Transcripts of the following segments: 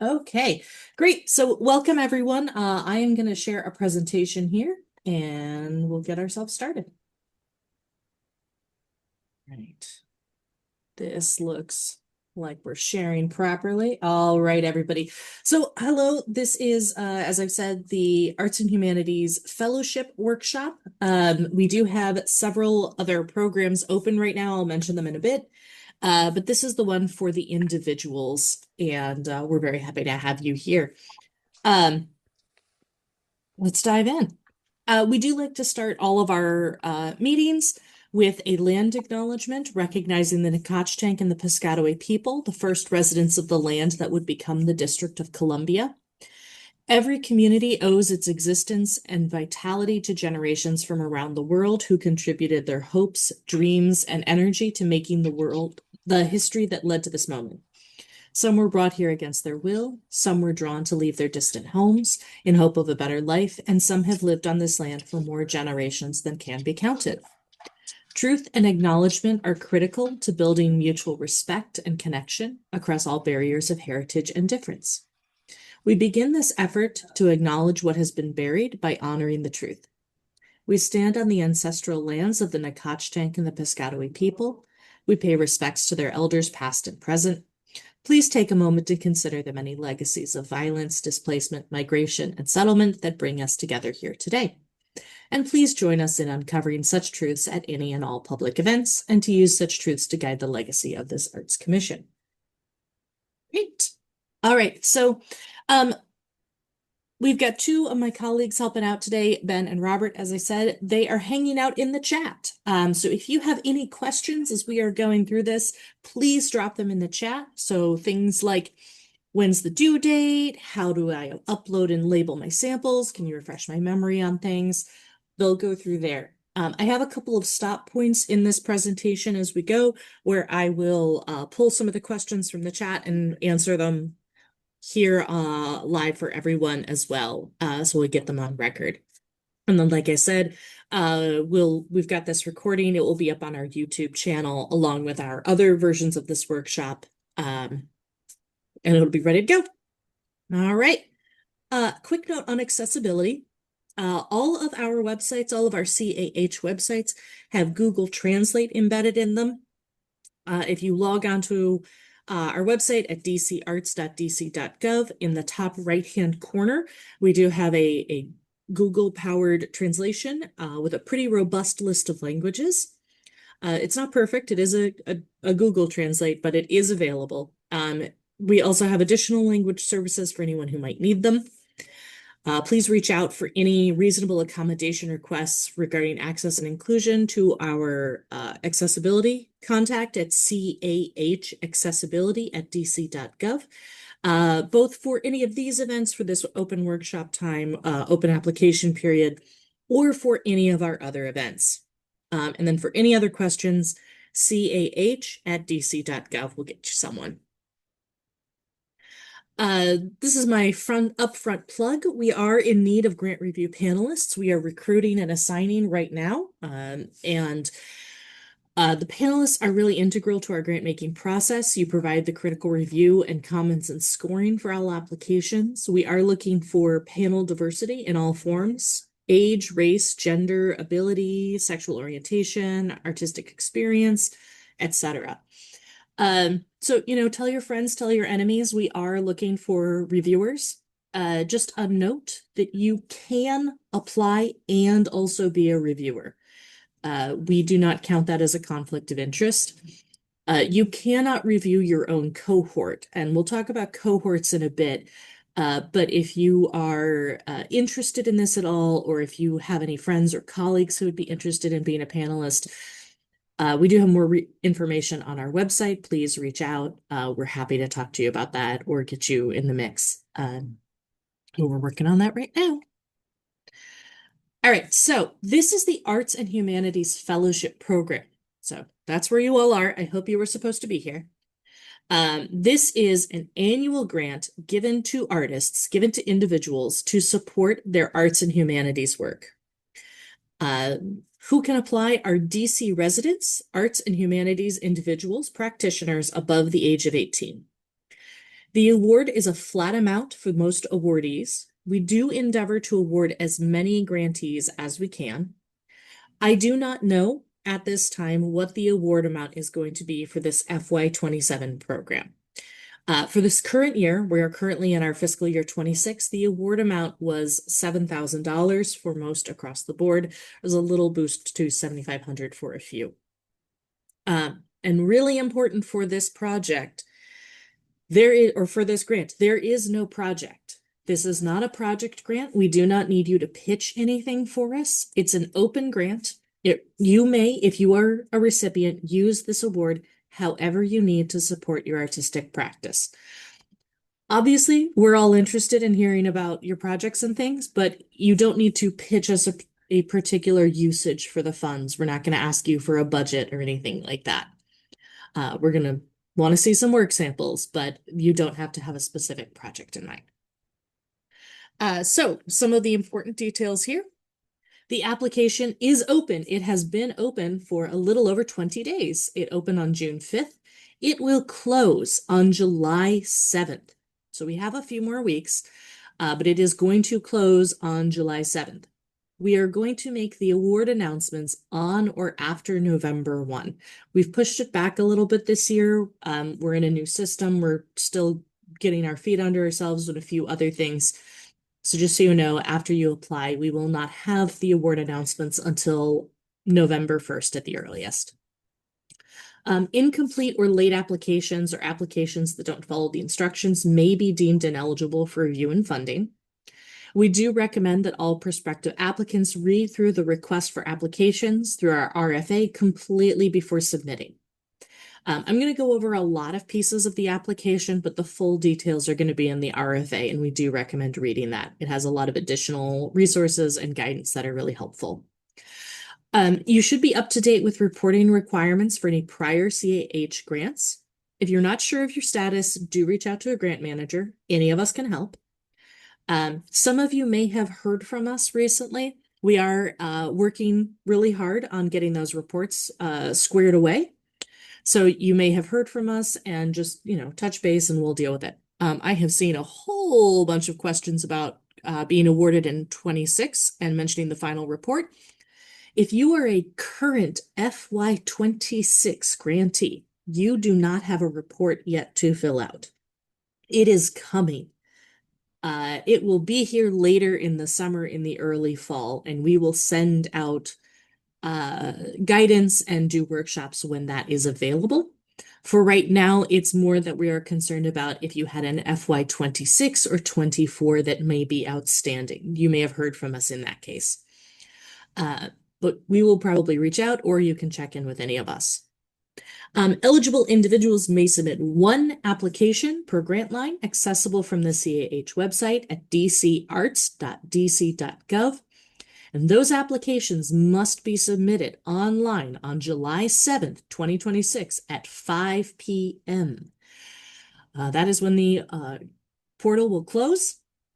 Okay, great. So welcome everyone. I am going to share a presentation here and we'll get ourselves started. Right. This looks like we're sharing properly. All right, everybody. So hello, this is, as I've said, the Arts and Humanities Fellowship Workshop. We do have several other programs open right now. I'll mention them in a bit. But this is the one for the individuals, and we're very happy to have you here. Let's dive in. We do like to start all of our meetings with a land acknowledgement, recognizing the Nacotchtank and the Piscataway people, the first residents of the land that would become the District of Columbia. Every community owes its existence and vitality to generations from around the world who contributed their hopes, dreams, and energy to making the world the history that led to this moment. Some were brought here against their will, some were drawn to leave their distant homes in hope of a better life, and some have lived on this land for more generations than can be counted. Truth and acknowledgement are critical to building mutual respect and connection across all barriers of heritage and difference. We begin this effort to acknowledge what has been buried by honoring the truth. We stand on the ancestral lands of the Nacotchtank and the Piscataway people. We pay respects to their elders past and present. Please take a moment to consider the many legacies of violence, displacement, migration, and settlement that bring us together here today. And please join us in uncovering such truths at any and all public events, and to use such truths to guide the legacy of this Arts Commission. Great. All right, so we've got two of my colleagues helping out today, Ben and Robert. As I said, they are hanging out in the chat. So if you have any questions as we are going through this, please drop them in the chat. So things like, when's the due date? How do I upload and label my samples? Can you refresh my memory on things? They'll go through there. I have a couple of stop points in this presentation as we go, where I will pull some of the questions from the chat and answer them here live for everyone as well, so we get them on record. And then, like I said, we've got this recording. It will be up on our YouTube channel along with our other versions of this workshop, and it'll be ready to go. All right. Quick note on accessibility. All of our websites, all of our CAH websites have Google Translate embedded in them. If you log on to our website at dcarts.dc.gov, in the top right-hand corner, we do have a Google-powered translation with a pretty robust list of languages. It's not perfect. It is a Google Translate, but it is available. We also have additional language services for anyone who might need them. Please reach out for any reasonable accommodation requests regarding access and inclusion to our accessibility contact at cahaccessibility@dc.gov. Both for any of these events for this open workshop time, open application period, or for any of our other events. And then for any other questions, cah@dc.gov will get you someone. This is my upfront plug. We are in need of grant review panelists. We are recruiting and assigning right now. And the panelists are really integral to our grant making process. You provide the critical review and comments and scoring for all applications. We are looking for panel diversity in all forms: age, race, gender, ability, sexual orientation, artistic experience, etc. So, tell your friends, tell your enemies, we are looking for reviewers. Just a note that you can apply and also be a reviewer. We do not count that as a conflict of interest. You cannot review your own cohort, and we'll talk about cohorts in a bit. But if you are interested in this at all, or if you have any friends or colleagues who would be interested in being a panelist, we do have more information on our website. Please reach out. We're happy to talk to you about that or get you in the mix. We're working on that right now. All right, so this is the Arts and Humanities Fellowship Program. So that's where you all are. I hope you were supposed to be here. This is an annual grant given to artists, given to individuals to support their arts and humanities work. Who can apply are DC residents, arts and humanities individuals, practitioners above the age of 18. The award is a flat amount for most awardees. We do endeavor to award as many grantees as we can. I do not know at this time what the award amount is going to be for this FY27 program. For this current year, we are currently in our fiscal year 26. The award amount was $7,000 for most across the board. There's a little boost to $7,500 for a few. And really important for this project, for this grant, there is no project. This is not a project grant. We do not need you to pitch anything for us. It's an open grant. You may, if you are a recipient, use this award however you need to support your artistic practice. Obviously, we're all interested in hearing about your projects and things, but you don't need to pitch us a particular usage for the funds. We're not going to ask you for a budget or anything like that. We're going to want to see some work samples, but you don't have to have a specific project in mind. So some of the important details here. The application is open. It has been open for a little over 20 days. It opened on June 5th. It will close on July 7th. So we have a few more weeks, but it is going to close on July 7th. We are going to make the award announcements on or after November 1. We've pushed it back a little bit this year. We're in a new system. We're still getting our feet under ourselves with a few other things. So just so you know, after you apply, we will not have the award announcements until November 1st at the earliest. Incomplete or late applications or applications that don't follow the instructions may be deemed ineligible for review and funding. We do recommend that all prospective applicants read through the request for applications through our RFA completely before submitting. I'm going to go over a lot of pieces of the application, but the full details are going to be in the RFA, and we do recommend reading that. It has a lot of additional resources and guidance that are really helpful. You should be up to date with reporting requirements for any prior CAH grants. If you're not sure of your status, do reach out to a grant manager. Any of us can help. Some of you may have heard from us recently. We are working really hard on getting those reports squared away. So you may have heard from us and just, touch base and we'll deal with it. I have seen a whole bunch of questions about being awarded in 26 and mentioning the final report. If you are a current FY26 grantee, you do not have a report yet to fill out. It is coming. It will be here later in the summer, in the early fall, and we will send out guidance and do workshops when that is available. For right now, it's more that we are concerned about if you had an FY26 or 24 that may be outstanding. You may have heard from us in that case. But we will probably reach out, or you can check in with any of us. Eligible individuals may submit one application per grant line accessible from the CAH website at dcarts.dc.gov. And those applications must be submitted online on July 7th, 2026 at 5 p.m. That is when the portal will close,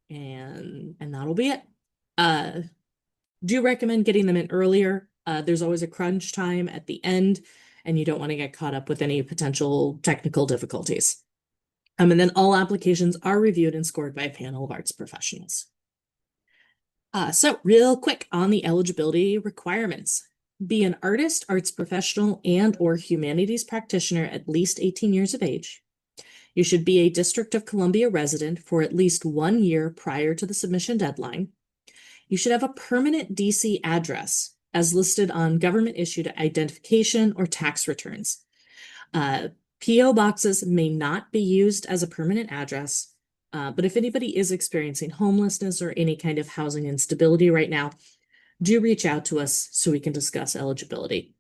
and that'll be it. Do recommend getting them in earlier. There's always a crunch time at the end, and you don't want to get caught up with any potential technical difficulties. And then all applications are reviewed and scored by a panel of arts professionals. So real quick on the eligibility requirements. Be an artist, arts professional, and or humanities practitioner at least 18 years of age. You should be a District of Columbia resident for at least 1 year prior to the submission deadline. You should have a permanent DC address as listed on government-issued identification or tax returns. PO boxes may not be used as a permanent address. But if anybody is experiencing homelessness or any kind of housing instability right now, do reach out to us so we can discuss eligibility.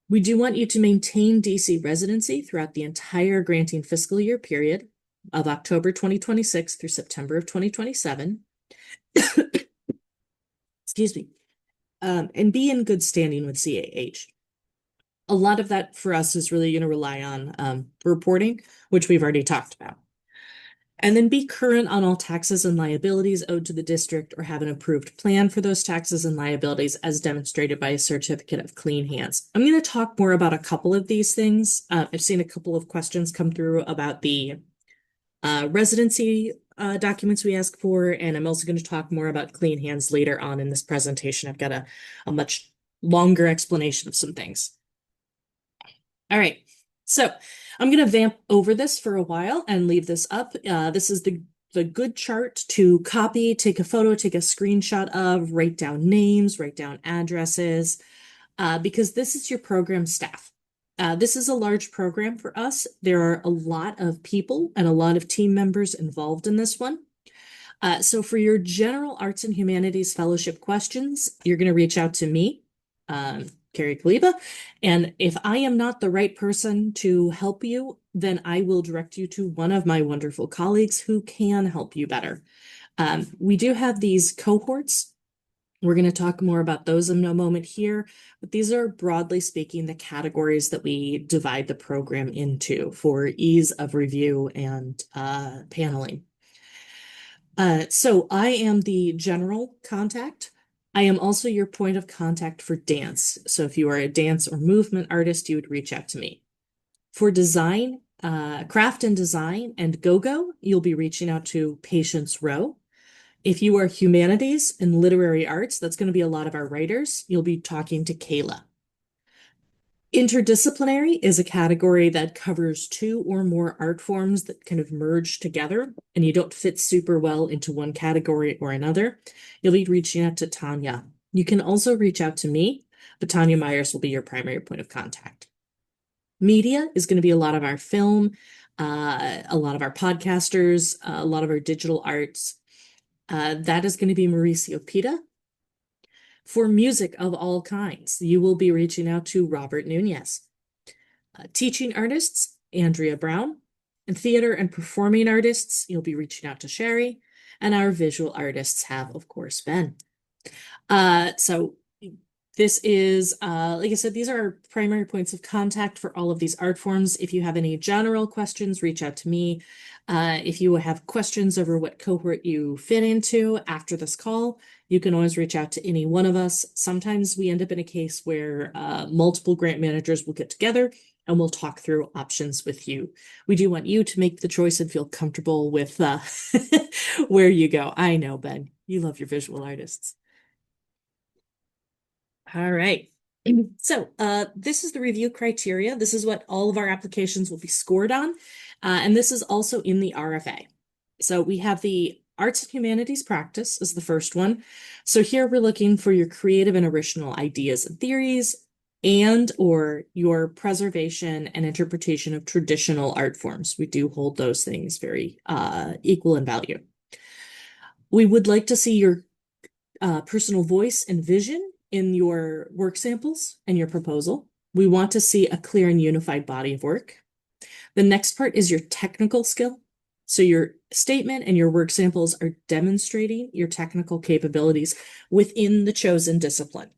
We do want you to maintain DC residency throughout the entire granting fiscal year period of October 2026 through September of 2027. Excuse me. And be in good standing with CAH. A lot of that for us is really going to rely on reporting, which we've already talked about. And then be current on all taxes and liabilities owed to the district or have an approved plan for those taxes and liabilities as demonstrated by a certificate of clean hands. I'm going to talk more about a couple of these things. I've seen a couple of questions come through about the residency documents we ask for, and I'm also going to talk more about clean hands later on in this presentation. I've got a much longer explanation of some things. All right, so I'm going to vamp over this for a while and leave this up. This is the good chart to copy, take a photo, take a screenshot of, write down names, write down addresses, because this is your program staff. This is a large program for us. There are a lot of people and a lot of team members involved in this one. So for your general arts and humanities fellowship questions, you're going to reach out to me, Carrie Kaliba, and if I am not the right person to help you, then I will direct you to one of my wonderful colleagues who can help you better. We do have these cohorts. We're going to talk more about those in a moment here, but these are, broadly speaking, the categories that we divide the program into for ease of review and paneling. So I am the general contact. I am also your point of contact for dance. So if you are a dance or movement artist, you would reach out to me. For design, craft and design and go-go, you'll be reaching out to Patience Rowe. If you are humanities and literary arts, that's going to be a lot of our writers. You'll be talking to Kayla. Interdisciplinary is a category that covers two or more art forms that kind of merge together, and you don't fit super well into one category or another. You'll be reaching out to Tanya. You can also reach out to me, but Tanya Myers will be your primary point of contact. Media is going to be a lot of our film, a lot of our podcasters, a lot of our digital arts. That is going to be Mauricio Pita. For music of all kinds, you will be reaching out to Robert Nunez. Teaching artists, Andrea Brown. And theater and performing artists, you'll be reaching out to Sherry. And our visual artists have, of course, Ben. So this is, like I said, these are our primary points of contact for all of these art forms. If you have any general questions, reach out to me. If you have questions over what cohort you fit into after this call, you can always reach out to any one of us. Sometimes we end up in a case where multiple grant managers will get together and we'll talk through options with you. We do want you to make the choice and feel comfortable with where you go. I know, Ben, you love your visual artists. All right. So this is the review criteria. This is what all of our applications will be scored on. And this is also in the RFA. So we have the Arts and Humanities Practice is the first one. So here we're looking for your creative and original ideas and theories and or your preservation and interpretation of traditional art forms. We do hold those things very equal in value. We would like to see your personal voice and vision in your work samples and your proposal. We want to see a clear and unified body of work. The next part is your technical skill. So your statement and your work samples are demonstrating your technical capabilities within the chosen discipline.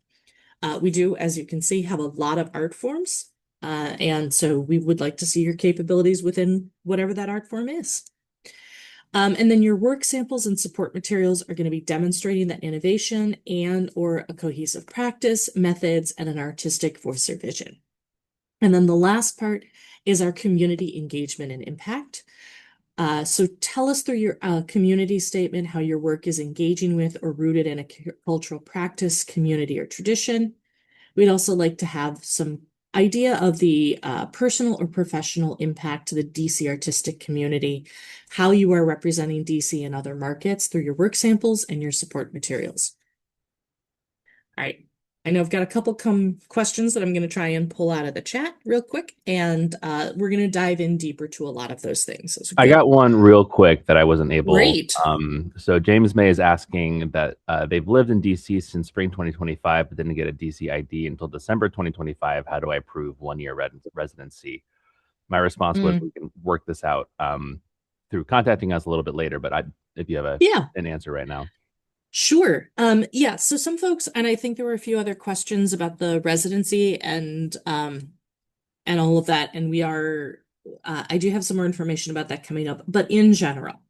We do, as you can see, have a lot of art forms. And so we would like to see your capabilities within whatever that art form is. And then your work samples and support materials are going to be demonstrating that innovation and or a cohesive practice, methods, and an artistic voice or vision. And then the last part is our community engagement and impact. So tell us through your community statement how your work is engaging with or rooted in a cultural practice, community, or tradition. We'd also like to have some idea of the personal or professional impact to the DC artistic community, how you are representing DC in other markets through your work samples and your support materials. All right. I know I've got a couple questions that I'm going to try and pull out of the chat real quick, and we're going to dive in deeper to a lot of those things. So I got one real quick that I wasn't able. Great. So James May is asking that they've lived in DC since spring 2025, but didn't get a DC ID until December 2025. How do I prove 1-year residency? My response was, we can work this out through contacting us a little bit later, but if you have an answer right now. Sure. Yeah, so some folks, and I think there were a few other questions about the residency and all of that, and I do have some more information about that coming up, but in general,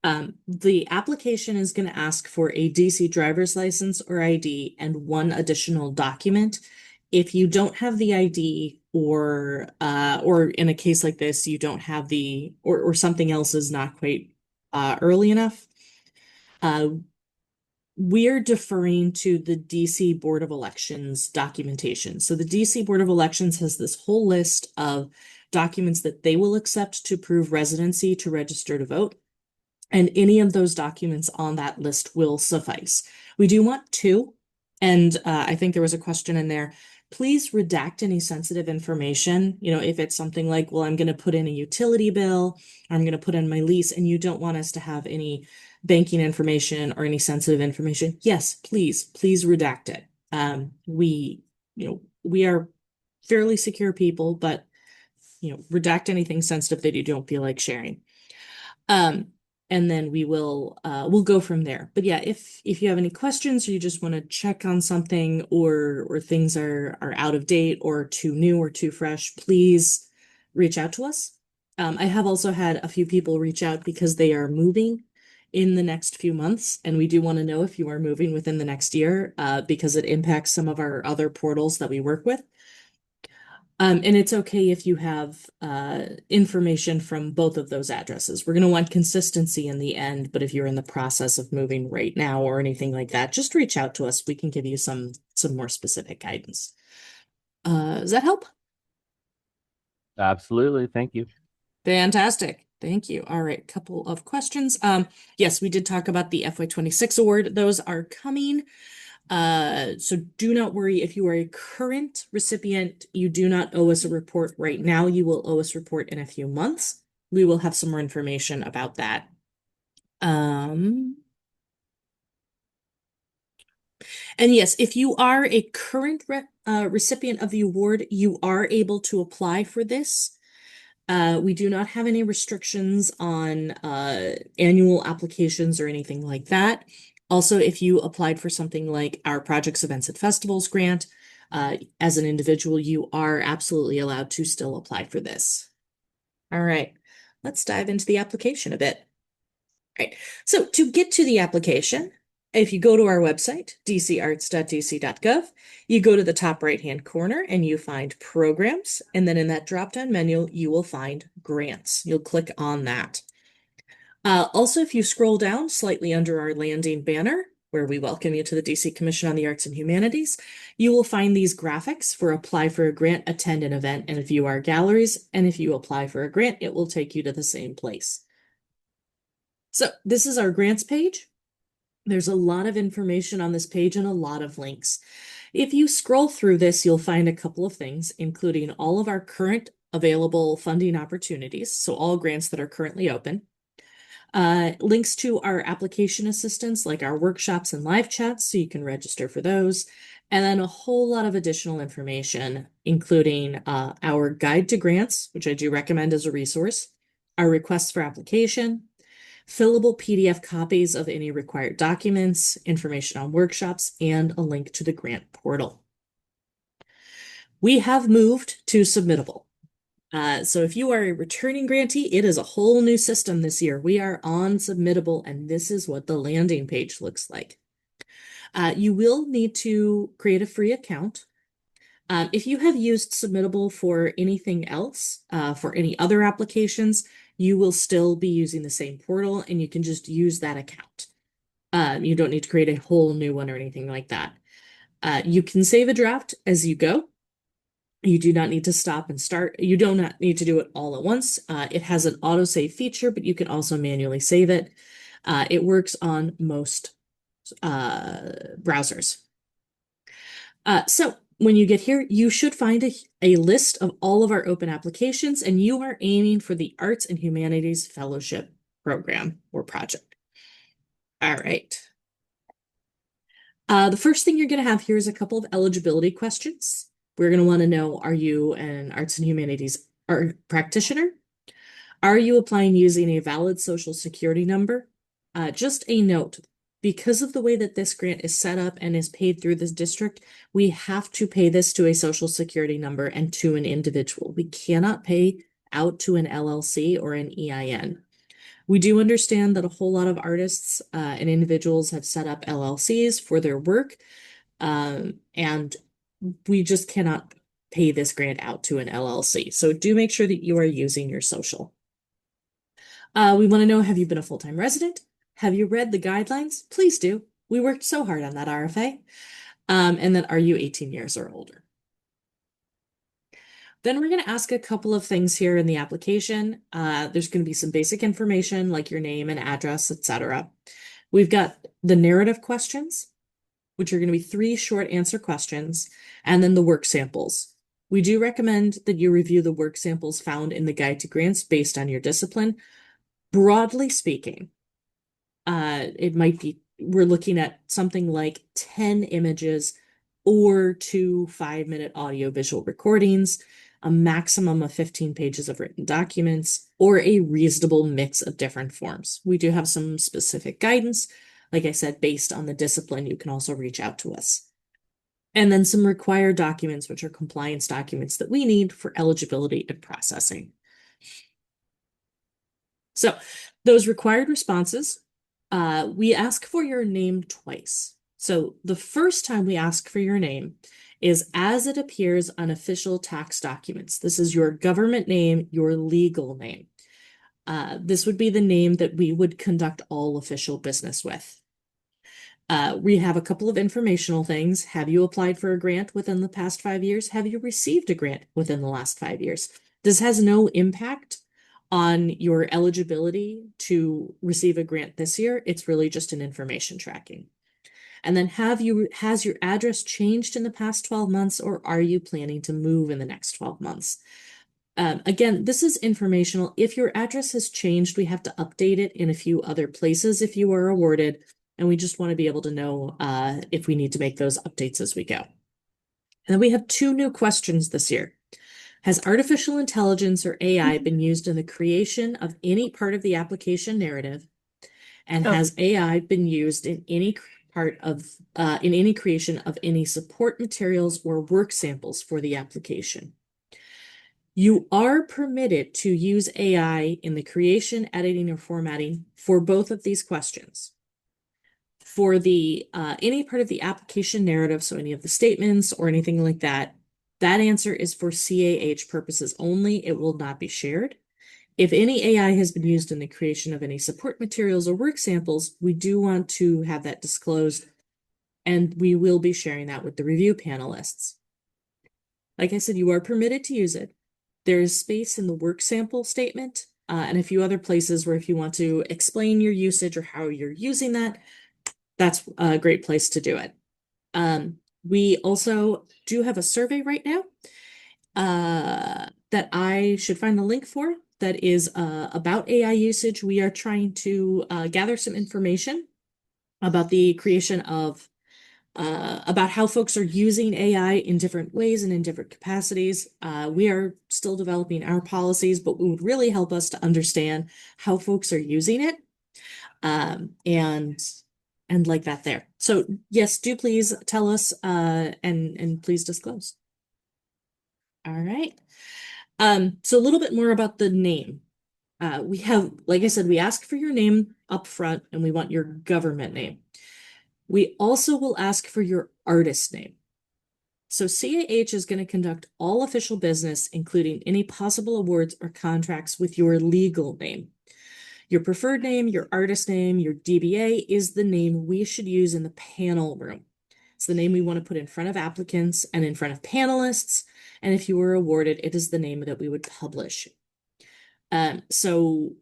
The application is going to ask for a DC driver's license or ID and one additional document. If you don't have the ID or in a case like this, you don't have or something else is not quite early enough, uh, we're deferring to the DC Board of Elections documentation. So the DC Board of Elections has this whole list of documents that they will accept to prove residency to register to vote. And any of those documents on that list will suffice. We do want two. And I think there was a question in there. Please redact any sensitive information. You know, if it's something like, well, I'm going to put in a utility bill, or I'm going to put in my lease, and you don't want us to have any banking information or any sensitive information. Yes, please redact it. We are fairly secure people, but redact anything sensitive that you don't feel like sharing. And then we'll go from there. But yeah, if you have any questions or you just want to check on something or things are out of date or too new or too fresh, please reach out to us. I have also had a few people reach out because they are moving in the next few months, and we do want to know if you are moving within the next year, because it impacts some of our other portals that we work with. And it's okay if you have information from both of those addresses. We're going to want consistency in the end, but if you're in the process of moving right now or anything like that, just reach out to us. We can give you some more specific guidance. Does that help? Absolutely. Thank you. Fantastic. Thank you. All right, couple of questions. Yes, we did talk about the FY26 award. Those are coming. So do not worry if you are a current recipient, you do not owe us a report right now. You will owe us a report in a few months. We will have some more information about that. And yes, if you are a current recipient of the award, you are able to apply for this. We do not have any restrictions on annual applications or anything like that. Also, if you applied for something like our Projects, Events, and Festivals grant, as an individual, you are absolutely allowed to still apply for this. All right, let's dive into the application a bit. All right, so to get to the application, if you go to our website, dcarts.dc.gov, you go to the top right-hand corner and you find Programs, and then in that drop-down menu, you will find Grants. You'll click on that. Also, if you scroll down slightly under our landing banner, where we welcome you to the DC Commission on the Arts and Humanities, you will find these graphics for apply for a grant, attend an event, and view our galleries. And if you apply for a grant, it will take you to the same place. So this is our grants page. There's a lot of information on this page and a lot of links. If you scroll through this, you'll find a couple of things, including all of our current available funding opportunities, so all grants that are currently open. Links to our application assistance, like our workshops and live chats, so you can register for those. And then a whole lot of additional information, including our guide to grants, which I do recommend as a resource, our requests for application, fillable PDF copies of any required documents, information on workshops, and a link to the grant portal. We have moved to Submittable. So if you are a returning grantee, it is a whole new system this year. We are on Submittable, and this is what the landing page looks like. You will need to create a free account. If you have used Submittable for anything else, for any other applications, you will still be using the same portal, and you can just use that account. You don't need to create a whole new one or anything like that. You can save a draft as you go. You do not need to stop and start. You do not need to do it all at once. It has an autosave feature, but you can also manually save it. It works on most browsers. So when you get here, you should find a list of all of our open applications, and you are aiming for the Arts and Humanities Fellowship Program or project. All right. The first thing you're going to have here is a couple of eligibility questions. We're going to want to know, are you an Arts and Humanities practitioner? Are you applying using a valid Social Security number? Just a note, because of the way that this grant is set up and is paid through this district, we have to pay this to a Social Security number and to an individual. We cannot pay out to an LLC or an EIN. We do understand that a whole lot of artists and individuals have set up LLCs for their work, and we just cannot pay this grant out to an LLC. So do make sure that you are using your social. We want to know, have you been a full-time resident? Have you read the guidelines? Please do. We worked so hard on that RFA. And then, are you 18 years or older? Then we're going to ask a couple of things here in the application. There's going to be some basic information like your name and address, etc. We've got the narrative questions, which are going to be 3 short answer questions, and then the work samples. We do recommend that you review the work samples found in the Guide to Grants based on your discipline. Broadly speaking, it might be, we're looking at something like 10 images or 2 5-minute audio-visual recordings, a maximum of 15 pages of written documents, or a reasonable mix of different forms. We do have some specific guidance. Like I said, based on the discipline, you can also reach out to us. And then some required documents, which are compliance documents that we need for eligibility and processing. So those required responses, we ask for your name twice. So the first time we ask for your name is as it appears on official tax documents. This is your government name, your legal name. This would be the name that we would conduct all official business with. We have a couple of informational things. Have you applied for a grant within the past 5 years? Have you received a grant within the last 5 years? This has no impact on your eligibility to receive a grant this year. It's really just an information tracking. And then has your address changed in the past 12 months, or are you planning to move in the next 12 months? Again, this is informational. If your address has changed, we have to update it in a few other places if you are awarded, and we just want to be able to know if we need to make those updates as we go. And then we have 2 new questions this year. Has artificial intelligence or AI been used in the creation of any part of the application narrative? And has AI been used in any in any creation of any support materials or work samples for the application? You are permitted to use AI in the creation, editing, or formatting for both of these questions. For the any part of the application narrative, so any of the statements or anything like that, that answer is for CAH purposes only. It will not be shared. If any AI has been used in the creation of any support materials or work samples, we do want to have that disclosed, and we will be sharing that with the review panelists. Like I said, you are permitted to use it. There is space in the work sample statement and a few other places where if you want to explain your usage or how you're using that, that's a great place to do it. We also do have a survey right now that I should find the link for that is about AI usage. We are trying to gather some information about the creation of about how folks are using AI in different ways and in different capacities. We are still developing our policies, but it would really help us to understand how folks are using it. And like that there. So yes, do please tell us and please disclose. All right. So a little bit more about the name. We have, like I said, we ask for your name up front and we want your government name. We also will ask for your artist name. So CAH is going to conduct all official business, including any possible awards or contracts with your legal name. Your preferred name, your artist name, your DBA is the name we should use in the panel room. It's the name we want to put in front of applicants and in front of panelists. And if you were awarded, it is the name that we would publish. So,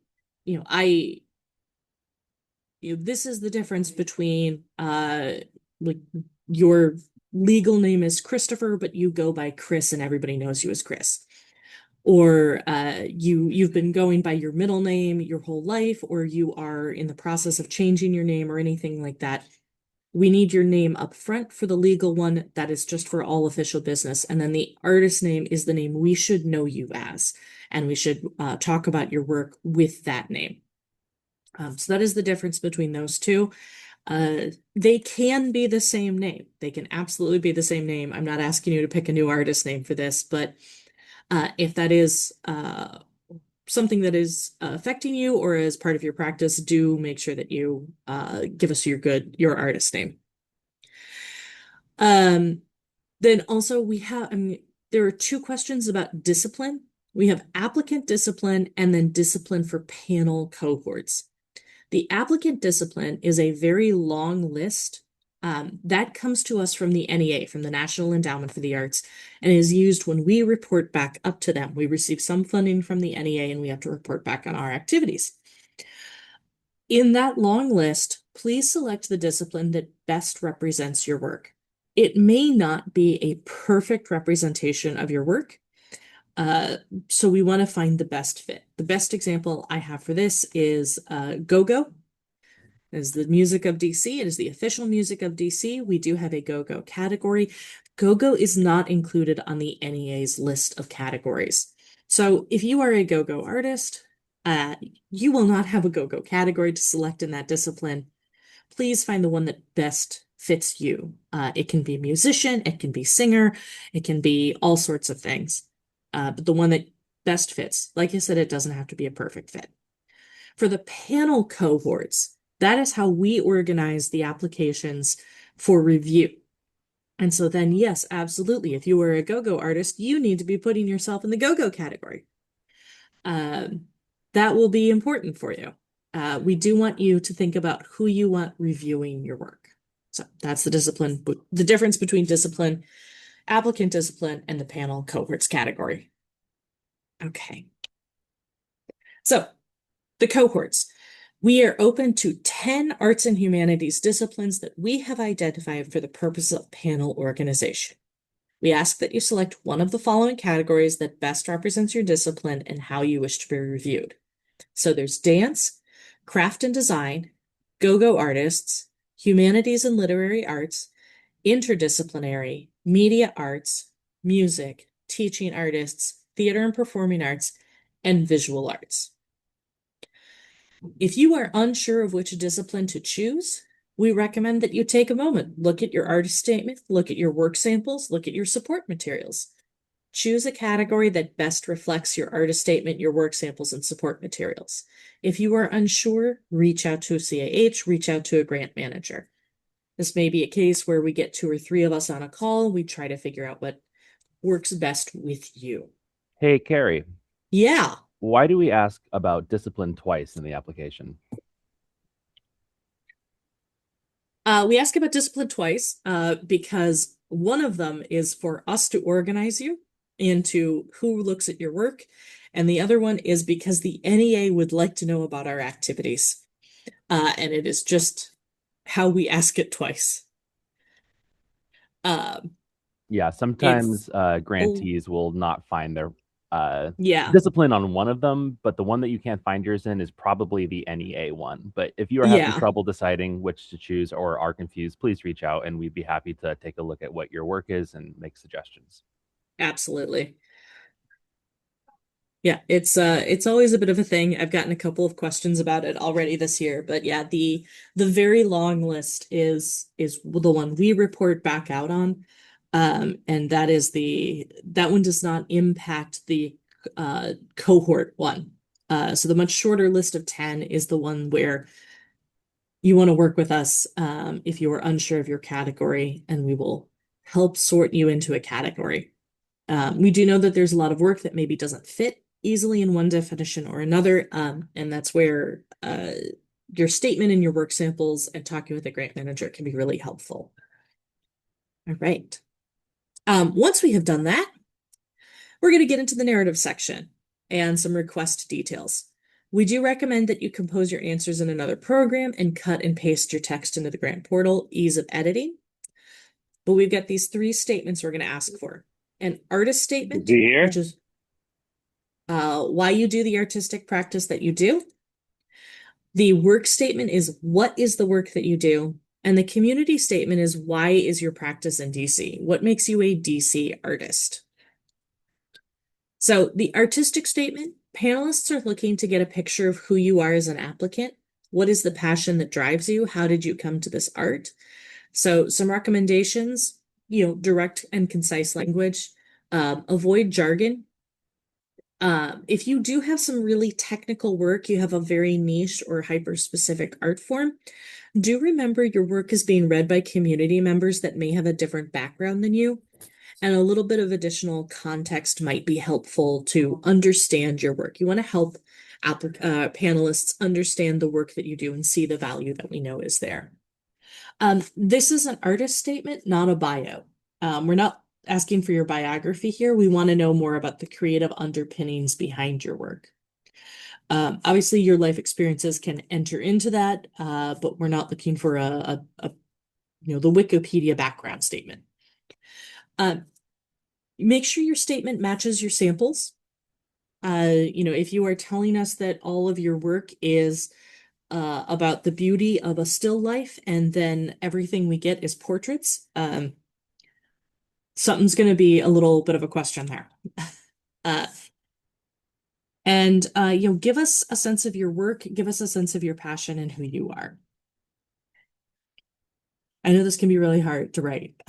this is the difference between like your legal name is Christopher, but you go by Chris and everybody knows you as Chris. Or you've been going by your middle name your whole life, or you are in the process of changing your name or anything like that. We need your name up front for the legal one. That is just for all official business. And then the artist name is the name we should know you as. And we should talk about your work with that name. So that is the difference between those two. They can be the same name. They can absolutely be the same name. I'm not asking you to pick a new artist name for this, but if that is something that is affecting you or as part of your practice, do make sure that you give us your artist name. Then also there are two questions about discipline. We have applicant discipline and then discipline for panel cohorts. The applicant discipline is a very long list that comes to us from the NEA, from the National Endowment for the Arts, and is used when we report back up to them. We receive some funding from the NEA and we have to report back on our activities. In that long list, please select the discipline that best represents your work. It may not be a perfect representation of your work, so we want to find the best fit. The best example I have for this is go-go. It is the music of DC. It is the official music of DC. We do have a go-go category. Go-go is not included on the NEA's list of categories. So if you are a go-go artist, you will not have a go-go category to select in that discipline. Please find the one that best fits you. It can be musician, it can be singer, it can be all sorts of things. But the one that best fits, like I said, it doesn't have to be a perfect fit. For the panel cohorts, that is how we organize the applications for review. And so then, yes, absolutely. If you are a go-go artist, you need to be putting yourself in the go-go category. That will be important for you. We do want you to think about who you want reviewing your work. So that's the discipline, the difference between discipline, applicant discipline, and the panel cohorts category. Okay. So the cohorts. We are open to 10 arts and humanities disciplines that we have identified for the purpose of panel organization. We ask that you select one of the following categories that best represents your discipline and how you wish to be reviewed. So there's dance, craft and design, go-go artists, humanities and literary arts, interdisciplinary, media arts, music, teaching artists, theater and performing arts, and visual arts. If you are unsure of which discipline to choose, we recommend that you take a moment, look at your artist statement, look at your work samples, look at your support materials. Choose a category that best reflects your artist statement, your work samples, and support materials. If you are unsure, reach out to a CAH, reach out to a grant manager. This may be a case where we get 2 or 3 of us on a call. We try to figure out what works best with you. Hey, Carrie. Yeah. Why do we ask about discipline twice in the application? We ask about discipline twice because one of them is for us to organize you into who looks at your work, and the other one is because the NEA would like to know about our activities. And it is just how we ask it twice. Yeah, sometimes grantees will not find their yeah. discipline on one of them, but the one that you can't find yours in is probably the NEA one. But if you are having trouble deciding which to choose or are confused, please reach out and we'd be happy to take a look at what your work is and make suggestions. Absolutely. Yeah, it's always a bit of a thing. I've gotten a couple of questions about it already this year, but yeah, the very long list is the one we report back out on. And that one does not impact the cohort one. So the much shorter list of 10 is the one where you want to work with us if you are unsure of your category, and we will help sort you into a category. We do know that there's a lot of work that maybe doesn't fit easily in one definition or another, and that's where your statement and your work samples and talking with a grant manager can be really helpful. All right. Once we have done that, we're going to get into the narrative section and some request details. We do recommend that you compose your answers in another program and cut and paste your text into the grant portal, ease of editing. But we've got these 3 statements we're going to ask for. An artist statement, which is why you do the artistic practice that you do. The work statement is what is the work that you do. And the community statement is why is your practice in DC? What makes you a DC artist? So the artistic statement, panelists are looking to get a picture of who you are as an applicant. What is the passion that drives you? How did you come to this art? So some recommendations, direct and concise language, avoid jargon. If you do have some really technical work, you have a very niche or hyper-specific art form, do remember your work is being read by community members that may have a different background than you, and a little bit of additional context might be helpful to understand your work. You want to help panelists understand the work that you do and see the value that we know is there. This is an artist statement, not a bio. We're not asking for your biography here. We want to know more about the creative underpinnings behind your work. Obviously, your life experiences can enter into that, but we're not looking for the Wikipedia background statement. Make sure your statement matches your samples. If you are telling us that all of your work is about the beauty of a still life, and then everything we get is portraits, something's going to be a little bit of a question there. Give us a sense of your work, give us a sense of your passion and who you are. I know this can be really hard to write,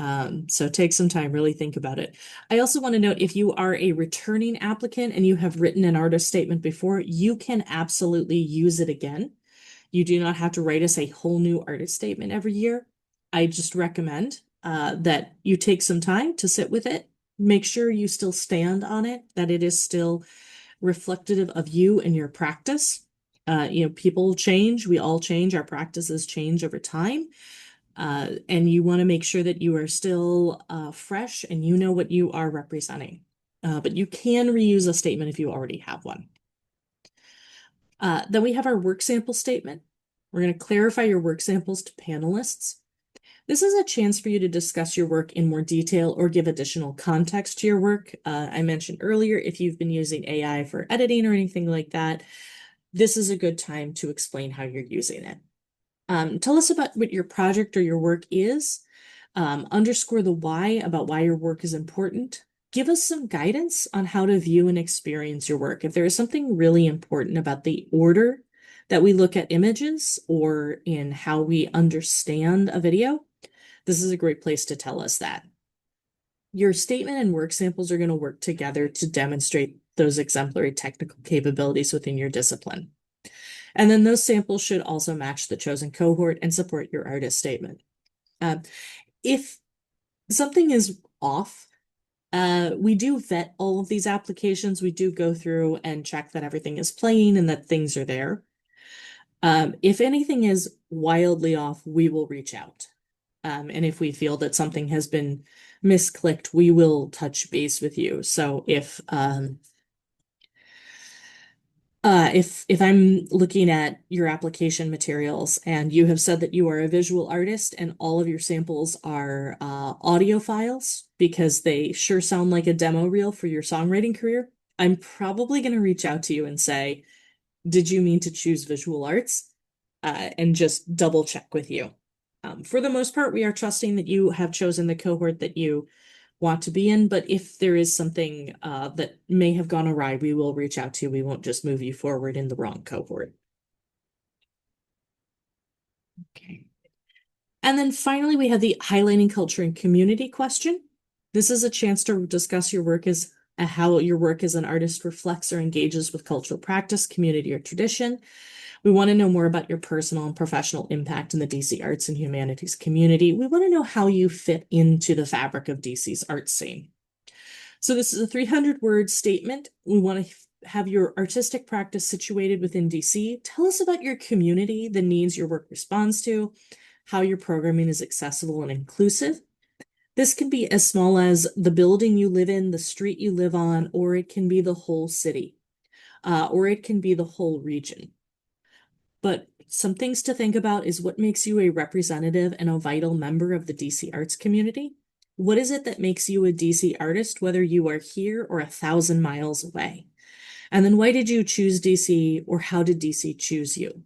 so take some time, really think about it. I also want to note, if you are a returning applicant and you have written an artist statement before, you can absolutely use it again. You do not have to write us a whole new artist statement every year. I just recommend that you take some time to sit with it. Make sure you still stand on it, that it is still reflective of you and your practice. People change, we all change, our practices change over time. And you want to make sure that you are still fresh and you know what you are representing. But you can reuse a statement if you already have one. Then we have our work sample statement. We're going to clarify your work samples to panelists. This is a chance for you to discuss your work in more detail or give additional context to your work. I mentioned earlier, if you've been using AI for editing or anything like that, this is a good time to explain how you're using it. Tell us about what your project or your work is. Underscore the why about why your work is important. Give us some guidance on how to view and experience your work. If there is something really important about the order that we look at images or in how we understand a video, this is a great place to tell us that. Your statement and work samples are going to work together to demonstrate those exemplary technical capabilities within your discipline. And then those samples should also match the chosen cohort and support your artist statement. If something is off, we do vet all of these applications. We do go through and check that everything is playing and that things are there. If anything is wildly off, we will reach out. And if we feel that something has been misclicked, we will touch base with you. So if I'm looking at your application materials and you have said that you are a visual artist and all of your samples are audio files because they sure sound like a demo reel for your songwriting career, I'm probably going to reach out to you and say, did you mean to choose visual arts? And just double check with you. For the most part, we are trusting that you have chosen the cohort that you want to be in, but if there is something that may have gone awry, we will reach out to you. We won't just move you forward in the wrong cohort. Okay. And then finally, we have the highlighting culture and community question. This is a chance to discuss your work as how your work as an artist reflects or engages with cultural practice, community, or tradition. We want to know more about your personal and professional impact in the DC arts and humanities community. We want to know how you fit into the fabric of DC's art scene. So this is a 300-word statement. We want to have your artistic practice situated within DC. Tell us about your community, the needs your work responds to, how your programming is accessible and inclusive. This can be as small as the building you live in, the street you live on, or it can be the whole city, or it can be the whole region. But some things to think about is what makes you a representative and a vital member of the DC arts community. What is it that makes you a DC artist, whether you are here or 1,000 miles away? And then why did you choose DC, or how did DC choose you?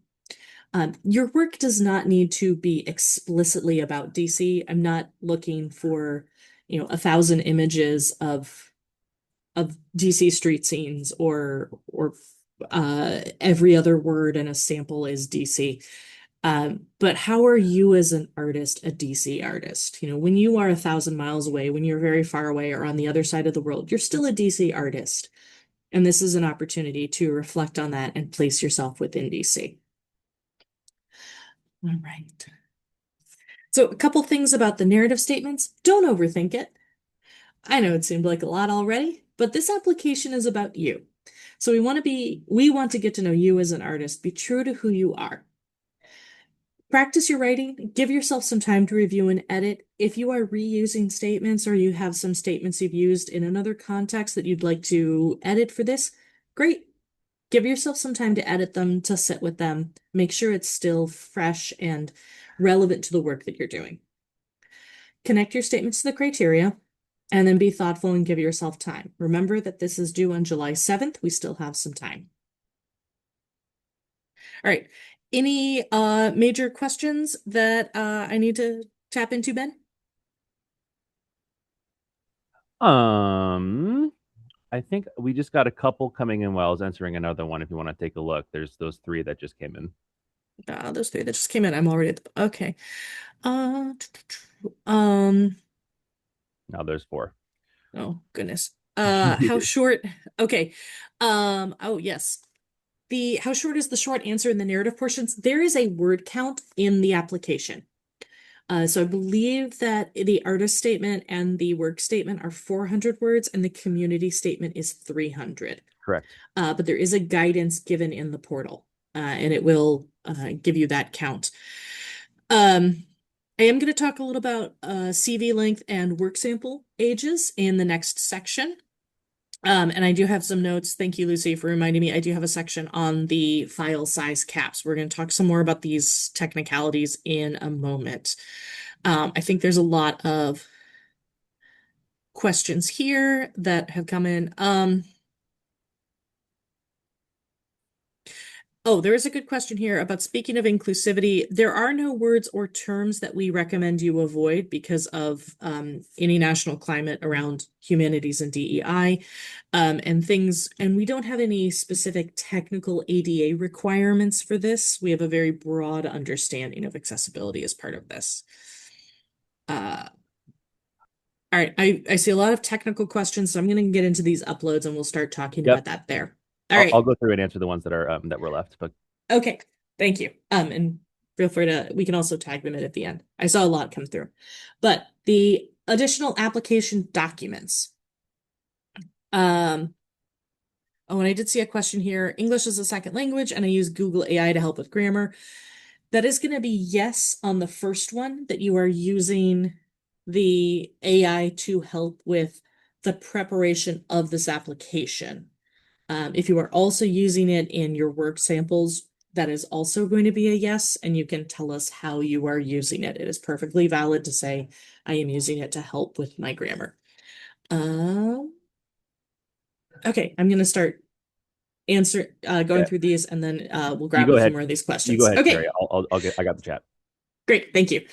Your work does not need to be explicitly about DC. I'm not looking for, 1,000 images of DC street scenes or every other word in a sample is DC. But how are you as an artist a DC artist? When you are 1,000 miles away, when you're very far away or on the other side of the world, you're still a DC artist. And this is an opportunity to reflect on that and place yourself within DC. All right. So a couple things about the narrative statements. Don't overthink it. I know it seemed like a lot already, but this application is about you. So we want to get to know you as an artist. Be true to who you are. Practice your writing. Give yourself some time to review and edit. If you are reusing statements or you have some statements you've used in another context that you'd like to edit for this, great. Give yourself some time to edit them, to sit with them. Make sure it's still fresh and relevant to the work that you're doing. Connect your statements to the criteria, and then be thoughtful and give yourself time. Remember that this is due on July 7th. We still have some time. All right. Any major questions that I need to tap into, Ben? I think we just got a couple coming in while I was answering another one. If you want to take a look, there's those three that just came in. Those three that just came in. I'm already at the, okay. Uh, um, Now there's four. oh goodness. How short? Okay. Oh yes. How short is the short answer in the narrative portions? There is a word count in the application. So I believe that the artist statement and the work statement are 400 words and the community statement is 300. Correct. But there is a guidance given in the portal, and it will give you that count. I am going to talk a little about CV length and work sample ages in the next section. And I do have some notes. Thank you, Lucy, for reminding me. I do have a section on the file size caps. We're going to talk some more about these technicalities in a moment. I think there's a lot of questions here that have come in. Oh, there is a good question here about speaking of inclusivity. There are no words or terms that we recommend you avoid because of any national climate around humanities and DEI and things. And we don't have any specific technical ADA requirements for this. We have a very broad understanding of accessibility as part of this. All right, I see a lot of technical questions, so I'm going to get into these uploads and we'll start talking about that there. All right. I'll go through and answer the ones that are that were left. But okay, thank you. And feel free to, we can also tag them in at the end. I saw a lot come through. But the additional application documents. Oh, and I did see a question here. English is a second language, and I use Google AI to help with grammar. That is going to be yes on the first one, that you are using the AI to help with the preparation of this application. If you are also using it in your work samples, that is also going to be a yes, and you can tell us how you are using it. It is perfectly valid to say, I am using it to help with my grammar. Okay, I'm going to start going through these, and then we'll grab a few more of these questions. You go ahead, okay. Carrie. I got the chat. Great, thank you.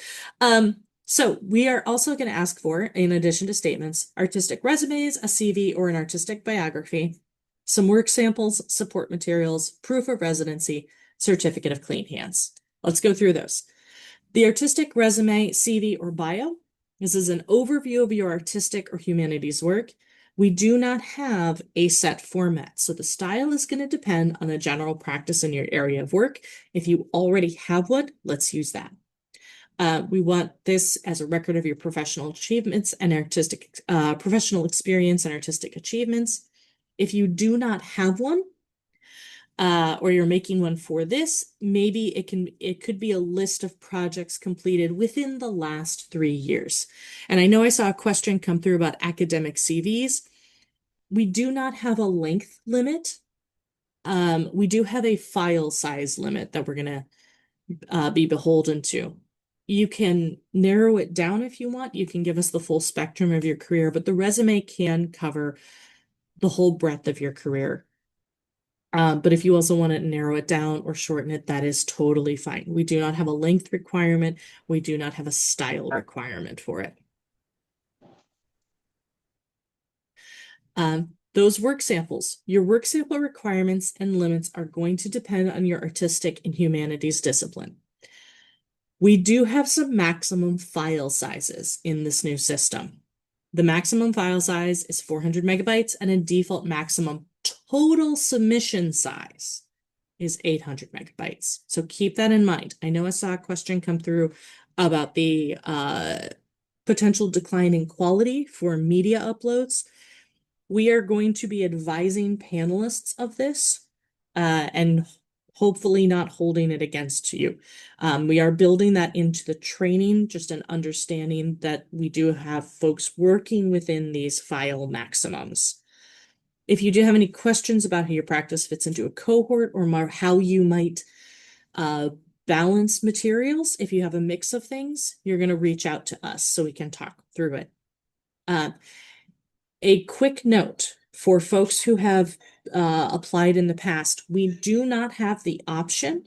So we are also going to ask for, in addition to statements, artistic resumes, a CV or an artistic biography, some work samples, support materials, proof of residency, certificate of clean hands. Let's go through those. The artistic resume, CV, or bio. This is an overview of your artistic or humanities work. We do not have a set format, so the style is going to depend on the general practice in your area of work. If you already have one, let's use that. We want this as a record of your professional achievements and professional experience and artistic achievements. If you do not have one, or you're making one for this, maybe it could be a list of projects completed within the last 3 years. And I know I saw a question come through about academic CVs. We do not have a length limit. We do have a file size limit that we're going to be beholden to. You can narrow it down if you want. You can give us the full spectrum of your career, but the resume can cover the whole breadth of your career. But if you also want to narrow it down or shorten it, that is totally fine. We do not have a length requirement. We do not have a style requirement for it. Those work samples, your work sample requirements and limits are going to depend on your artistic and humanities discipline. We do have some maximum file sizes in this new system. The maximum file size is 400 megabytes and a default maximum total submission size is 800 megabytes. So keep that in mind. I know I saw a question come through about the potential decline in quality for media uploads. We are going to be advising panelists of this and hopefully not holding it against you. We are building that into the training, just an understanding that we do have folks working within these file maximums. If you do have any questions about how your practice fits into a cohort or more how you might balance materials, if you have a mix of things, you're going to reach out to us so we can talk through it. A quick note for folks who have applied in the past, we do not have the option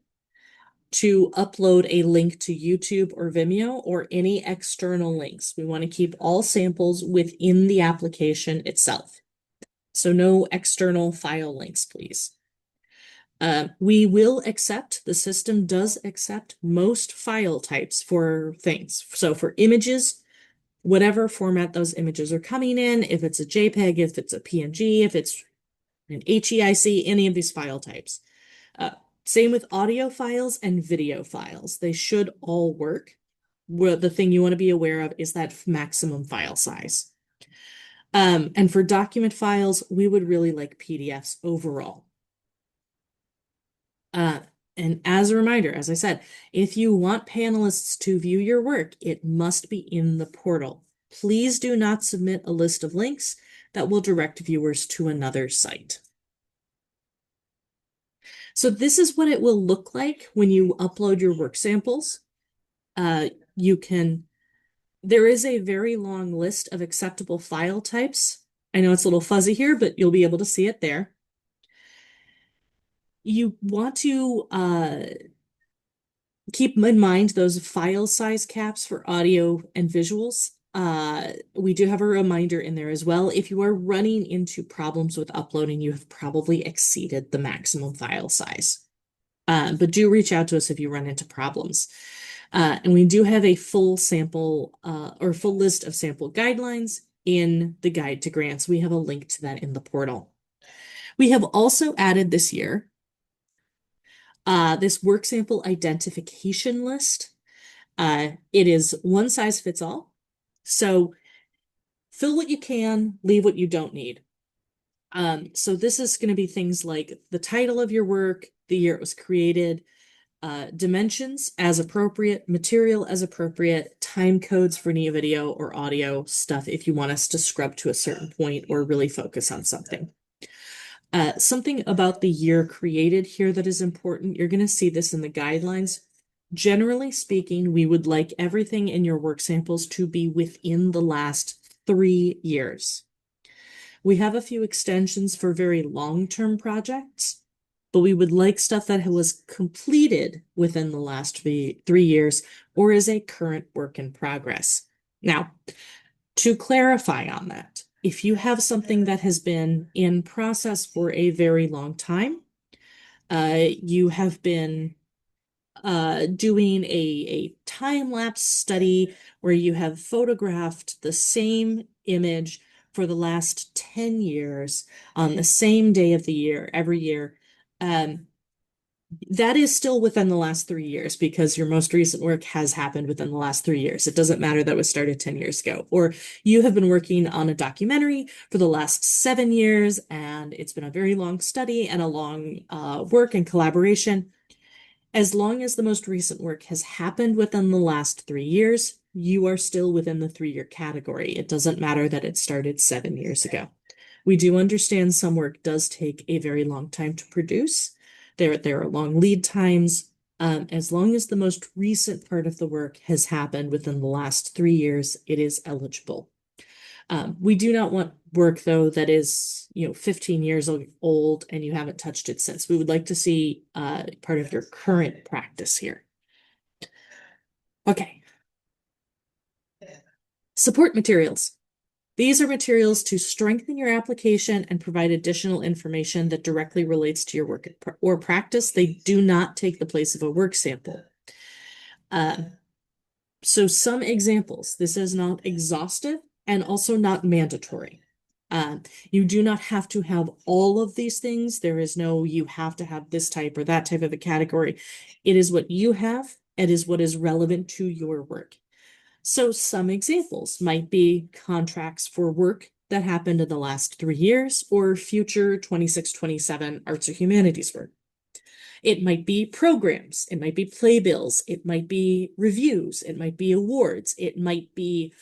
to upload a link to YouTube or Vimeo or any external links. We want to keep all samples within the application itself. So no external file links, please. We will accept, the system does accept most file types for things. So for images, whatever format those images are coming in, if it's a JPEG, if it's a PNG, if it's an HEIC, any of these file types. Same with audio files and video files. They should all work. Well, the thing you want to be aware of is that maximum file size. And for document files, we would really like PDFs overall. And as a reminder, as I said, if you want panelists to view your work, it must be in the portal. Please do not submit a list of links that will direct viewers to another site. So this is what it will look like when you upload your work samples. There is a very long list of acceptable file types. I know it's a little fuzzy here, but you'll be able to see it there. You want to keep in mind those file size caps for audio and visuals. We do have a reminder in there as well. If you are running into problems with uploading, you have probably exceeded the maximum file size. But do reach out to us if you run into problems. And we do have a full sample or full list of sample guidelines in the guide to grants. We have a link to that in the portal. We have also added this year this work sample identification list. It is one size fits all. So fill what you can, leave what you don't need. So this is going to be things like the title of your work, the year it was created, dimensions as appropriate, material as appropriate, time codes for any video or audio stuff if you want us to scrub to a certain point or really focus on something. Something about the year created here that is important. You're going to see this in the guidelines. Generally speaking, we would like everything in your work samples to be within the last 3 years. We have a few extensions for very long-term projects, but we would like stuff that was completed within the last 3 years or is a current work in progress. Now, to clarify on that, if you have something that has been in process for a very long time, you have been doing a time-lapse study where you have photographed the same image for the last 10 years on the same day of the year, every year, that is still within the last 3 years because your most recent work has happened within the last 3 years. It doesn't matter that it was started 10 years ago. Or you have been working on a documentary for the last 7 years and it's been a very long study and a long work and collaboration. As long as the most recent work has happened within the last 3 years, you are still within the 3-year category. It doesn't matter that it started 7 years ago. We do understand some work does take a very long time to produce. There are long lead times. As long as the most recent part of the work has happened within the last 3 years, it is eligible. We do not want work, though, that is 15 years old and you haven't touched it since. We would like to see part of your current practice here. Okay. Support materials. These are materials to strengthen your application and provide additional information that directly relates to your work or practice. They do not take the place of a work sample. So some examples. This is not exhaustive and also not mandatory. You do not have to have all of these things. There is no, you have to have this type or that type of a category. It is what you have. It is what is relevant to your work. So some examples might be contracts for work that happened in the last 3 years or future 26-27 arts or humanities work. It might be programs, it might be playbills, it might be reviews, it might be awards, it might be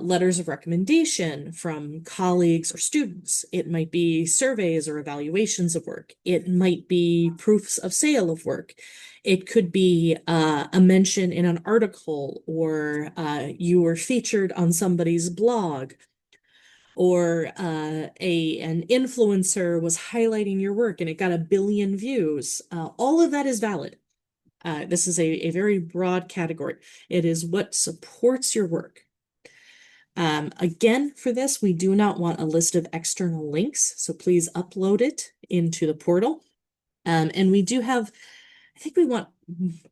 letters of recommendation from colleagues or students. It might be surveys or evaluations of work. It might be proofs of sale of work. It could be a mention in an article, or you were featured on somebody's blog, or an influencer was highlighting your work and it got 1 billion views. All of that is valid. This is a very broad category. It is what supports your work. Again, for this, we do not want a list of external links, so please upload it into the portal. And we do have, I think we want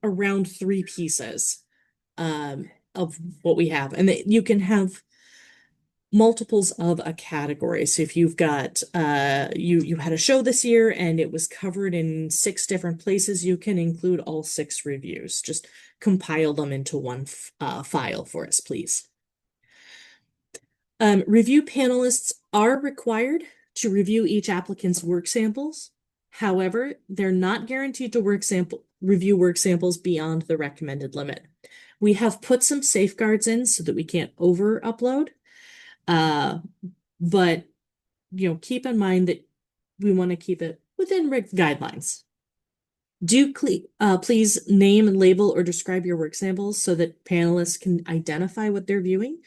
around 3 pieces of what we have. And you can have multiples of a category. So if you've got you had a show this year and it was covered in 6 different places, you can include all 6 reviews. Just compile them into one file for us, please. Review panelists are required to review each applicant's work samples. However, they're not guaranteed to review work samples beyond the recommended limit. We have put some safeguards in so that we can't over upload. But keep in mind that we want to keep it within guidelines. Please name and label or describe your work samples so that panelists can identify what they're viewing.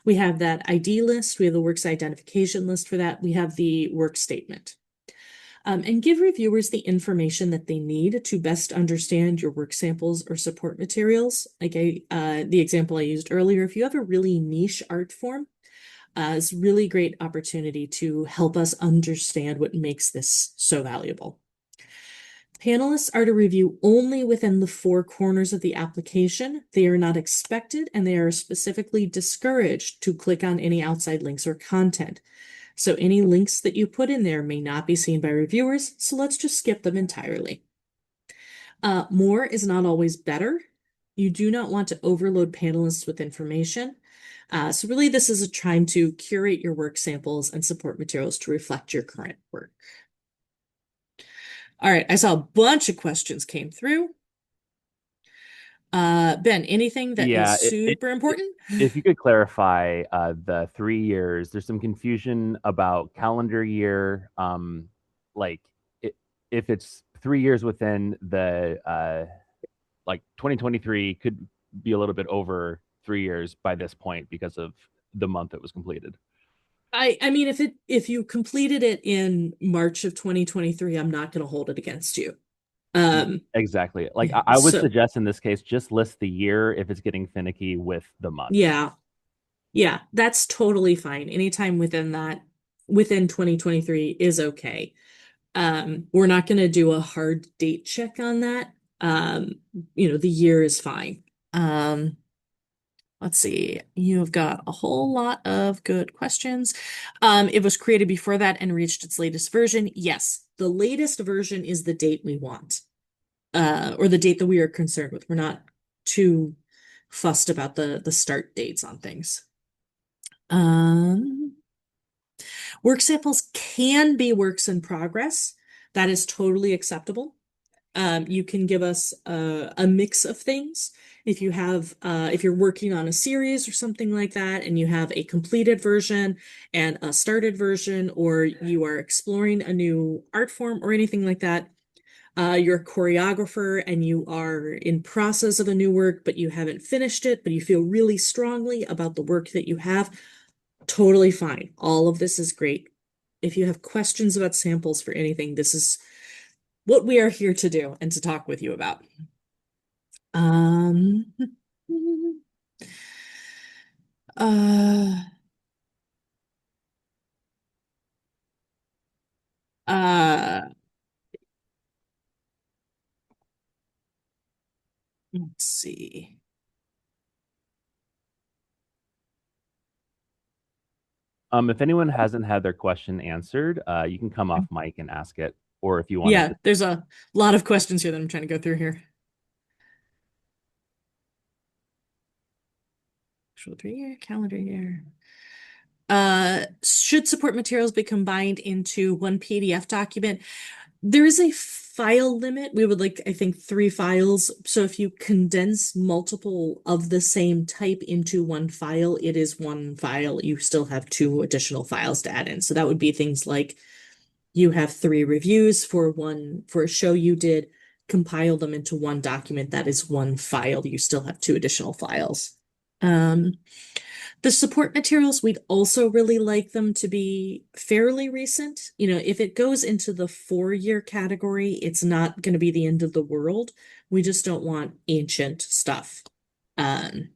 We have that ID list. We have the works identification list for that. We have the work statement. And give reviewers the information that they need to best understand your work samples or support materials. Like the example I used earlier, if you have a really niche art form, it's a really great opportunity to help us understand what makes this so valuable. Panelists are to review only within the 4 corners of the application. They are not expected, and they are specifically discouraged to click on any outside links or content. So any links that you put in there may not be seen by reviewers, so let's just skip them entirely. More is not always better. You do not want to overload panelists with information. So really, this is a time to curate your work samples and support materials to reflect your current work. All right, I saw a bunch of questions came through. Ben, anything that is super important? If you could clarify the 3 years, there's some confusion about calendar year. Like if it's 3 years within the like 2023 could be a little bit over 3 years by this point because of the month it was completed. I mean, if you completed it in March of 2023, I'm not going to hold it against you. Exactly. Like I would suggest in this case, just list the year if it's getting finicky with the month. Yeah, that's totally fine. Anytime within 2023 is okay. We're not going to do a hard date check on that. The year is fine. Let's see. You've got a whole lot of good questions. It was created before that and reached its latest version. Yes, the latest version is the date we want, or the date that we are concerned with. We're not too fussed about the start dates on things. Work samples can be works in progress. That is totally acceptable. You can give us a mix of things. If you're working on a series or something like that, and you have a completed version and a started version, or you are exploring a new art form or anything like that, you're a choreographer and you are in process of a new work, but you haven't finished it, but you feel really strongly about the work that you have, totally fine. All of this is great. If you have questions about samples for anything, this is what we are here to do and to talk with you about. Uh, uh, let's see. If anyone hasn't had their question answered, you can come off mic and ask it, or if you wanted Yeah, to. there's a lot of questions here that I'm trying to go through here. Actual 3-year, calendar year. Should support materials be combined into one PDF document? There is a file limit. We would like, I think, 3 files. So if you condense multiple of the same type into one file, it is one file. You still have 2 additional files to add in. So that would be things like you have 3 reviews for a show you did, compile them into one document. That is one file. You still have 2 additional files. Um, the support materials, we'd also really like them to be fairly recent. If it goes into the 4-year category, it's not going to be the end of the world. We just don't want ancient stuff. Um,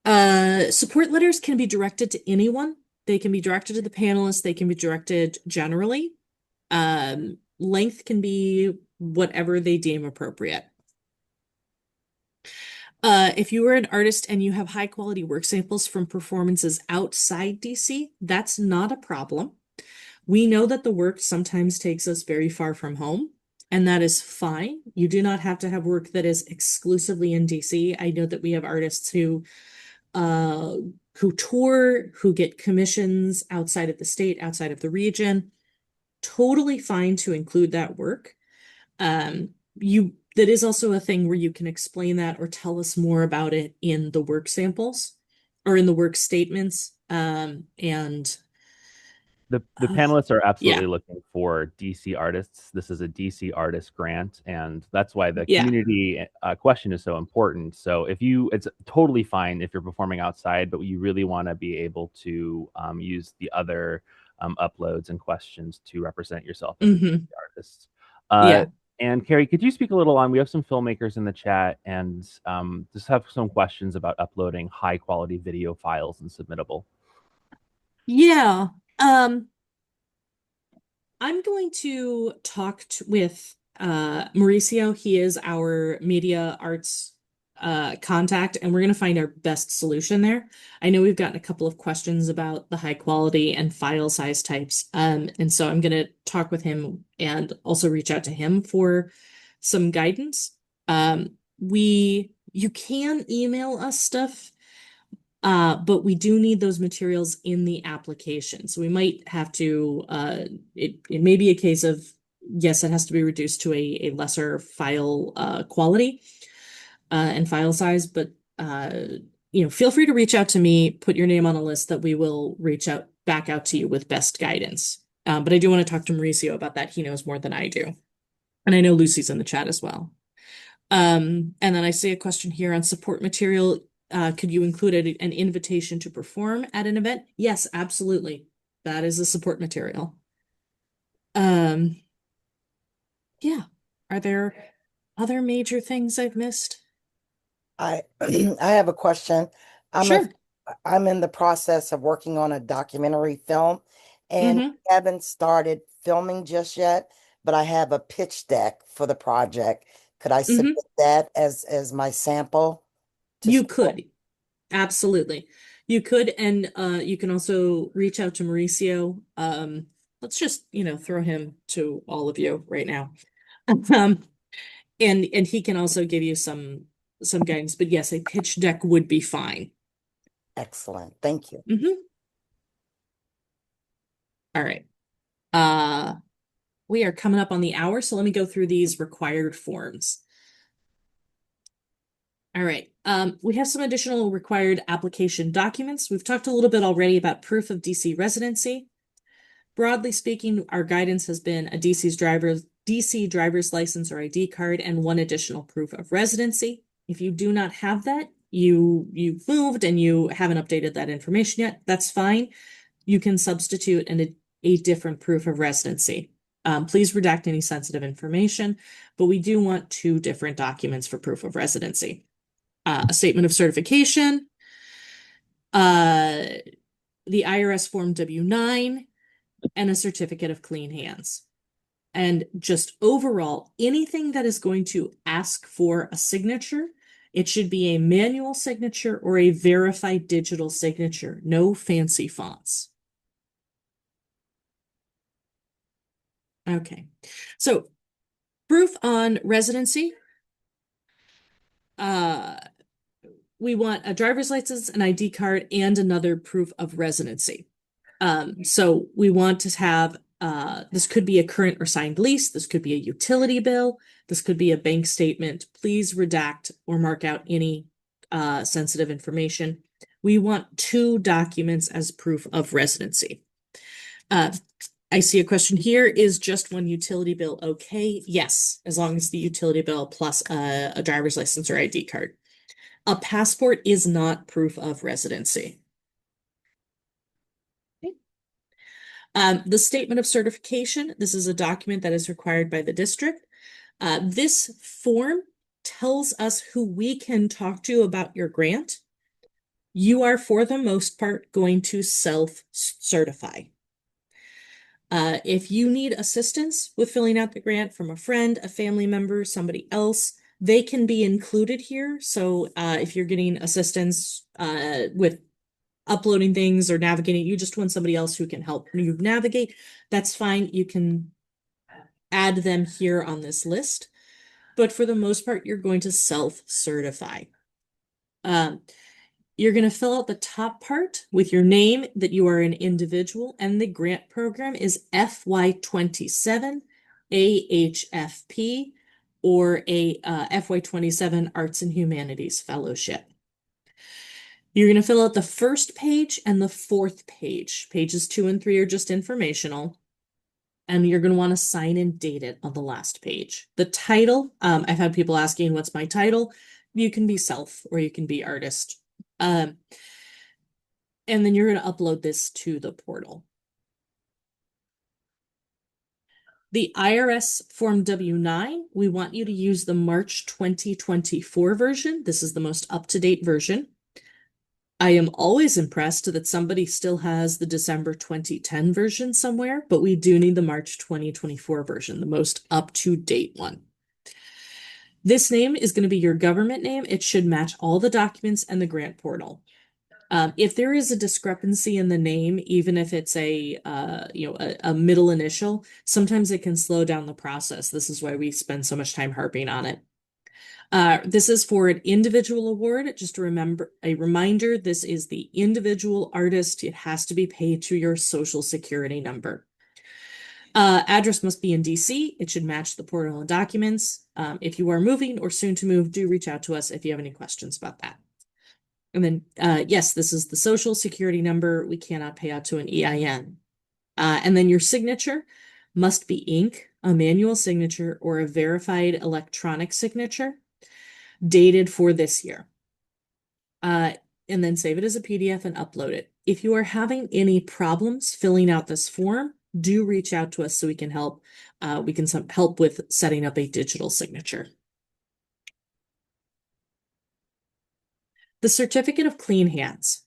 Support letters can be directed to anyone. They can be directed to the panelists. They can be directed generally. Length can be whatever they deem appropriate. If you are an artist and you have high quality work samples from performances outside DC, that's not a problem. We know that the work sometimes takes us very far from home, and that is fine. You do not have to have work that is exclusively in DC. I know that we have artists uh, who tour, who get commissions outside of the state, outside of the region. Totally fine to include that work. That is also a thing where you can explain that or tell us more about it in the work samples or in the work statements. And The panelists are yeah, absolutely looking for DC artists. This is a DC artist grant, and that's why the yeah. community question is so important. So it's totally fine if you're performing outside, but you really want to be able to use the other uploads and questions to represent yourself as a DC Hmm. artist. Uh, Yeah. and Carrie, could you speak a little on? We have some filmmakers in the chat, and just have some questions about uploading high quality video files and submittable. Yeah. Um, I'm going to talk with Mauricio. He is our media arts contact, and we're going to find our best solution there. I know we've gotten a couple of questions about the high quality and file size types. And so I'm going to talk with him and also reach out to him for some guidance. You can email us stuff, but we do need those materials in the application. So we might have to, it may be a case of, yes, it has to be reduced to a lesser file quality and file size, but feel free to reach out to me, put your name on a list that we will reach out back out to you with best guidance. But I do want to talk to Mauricio about that. He knows more than I do. And I know Lucy's in the chat as well. And then I see a question here on support material. Could you include an invitation to perform at an event? Yes, absolutely. That is a support material. Um, yeah. Are there other major things I've missed? I I have a question. I'm a Sure. I'm in the process of working on a documentary film and Mm-hmm. haven't started filming just yet, but I have a pitch deck for the project. Could I Mm-hmm. submit that as my sample to You school? could. Absolutely. You could, and you can also reach out to Mauricio. Let's just, throw him to all of you right now. Um, and he can also give you some guidance. But yes, a pitch deck would be fine. Excellent. Thank you. Hmm. All right. Uh, we are coming up on the hour, so let me go through these required forms. All right. We have some additional required application documents. We've talked a little bit already about proof of DC residency. Broadly speaking, our guidance has been a DC driver's license or ID card and one additional proof of residency. If you do not have that, you've moved and you haven't updated that information yet, that's fine. You can substitute a different proof of residency. Please redact any sensitive information, but we do want 2 different documents for proof of residency. A statement of certification, uh, the IRS Form W-9, and a certificate of clean hands. And just overall, anything that is going to ask for a signature It should be a manual signature or a verified digital signature. No fancy fonts. Okay. So proof on residency. We want a driver's license, an ID card, and another proof of residency. So we want to have, this could be a current or signed lease. This could be a utility bill. This could be a bank statement. Please redact or mark out any sensitive information. We want 2 documents as proof of residency. I see a question here. Is just one utility bill okay? Yes, as long as the utility bill plus a driver's license or ID card. A passport is not proof of residency. Okay. The statement of certification, this is a document that is required by the district. This form tells us who we can talk to about your grant. You are, for the most part, going to self-certify. If you need assistance with filling out the grant from a friend, a family member, somebody else, they can be included here. So if you're getting assistance with uploading things or navigating, you just want somebody else who can help you navigate, that's fine. You can add them here on this list. But for the most part, you're going to self-certify. You're going to fill out the top part with your name, that you are an individual, and the grant program is FY27 AHFP or a FY27 Arts and Humanities Fellowship. You're going to fill out the first page and the 4th page. Pages 2 and 3 are just informational. And you're going to want to sign and date it on the last page. The title, I've had people asking, what's my title? You can be self or you can be artist. And then you're going to upload this to the portal. The IRS Form W-9, we want you to use the March 2024 version. This is the most up-to-date version. I am always impressed that somebody still has the December 2010 version somewhere, but we do need the March 2024 version, the most up-to-date one. This name is going to be your government name. It should match all the documents and the grant portal. If there is a discrepancy in the name, even if it's a middle initial, sometimes it can slow down the process. This is why we spend so much time harping on it. This is for an individual award. Just a reminder, this is the individual artist. It has to be paid to your social security number. Address must be in DC. It should match the portal and documents. If you are moving or soon to move, do reach out to us if you have any questions about that. And then, yes, this is the social security number. We cannot pay out to an EIN. And then your signature must be ink, a manual signature, or a verified electronic signature dated for this year. And then save it as a PDF and upload it. If you are having any problems filling out this form, do reach out to us so we can help. We can help with setting up a digital signature. The certificate of clean hands.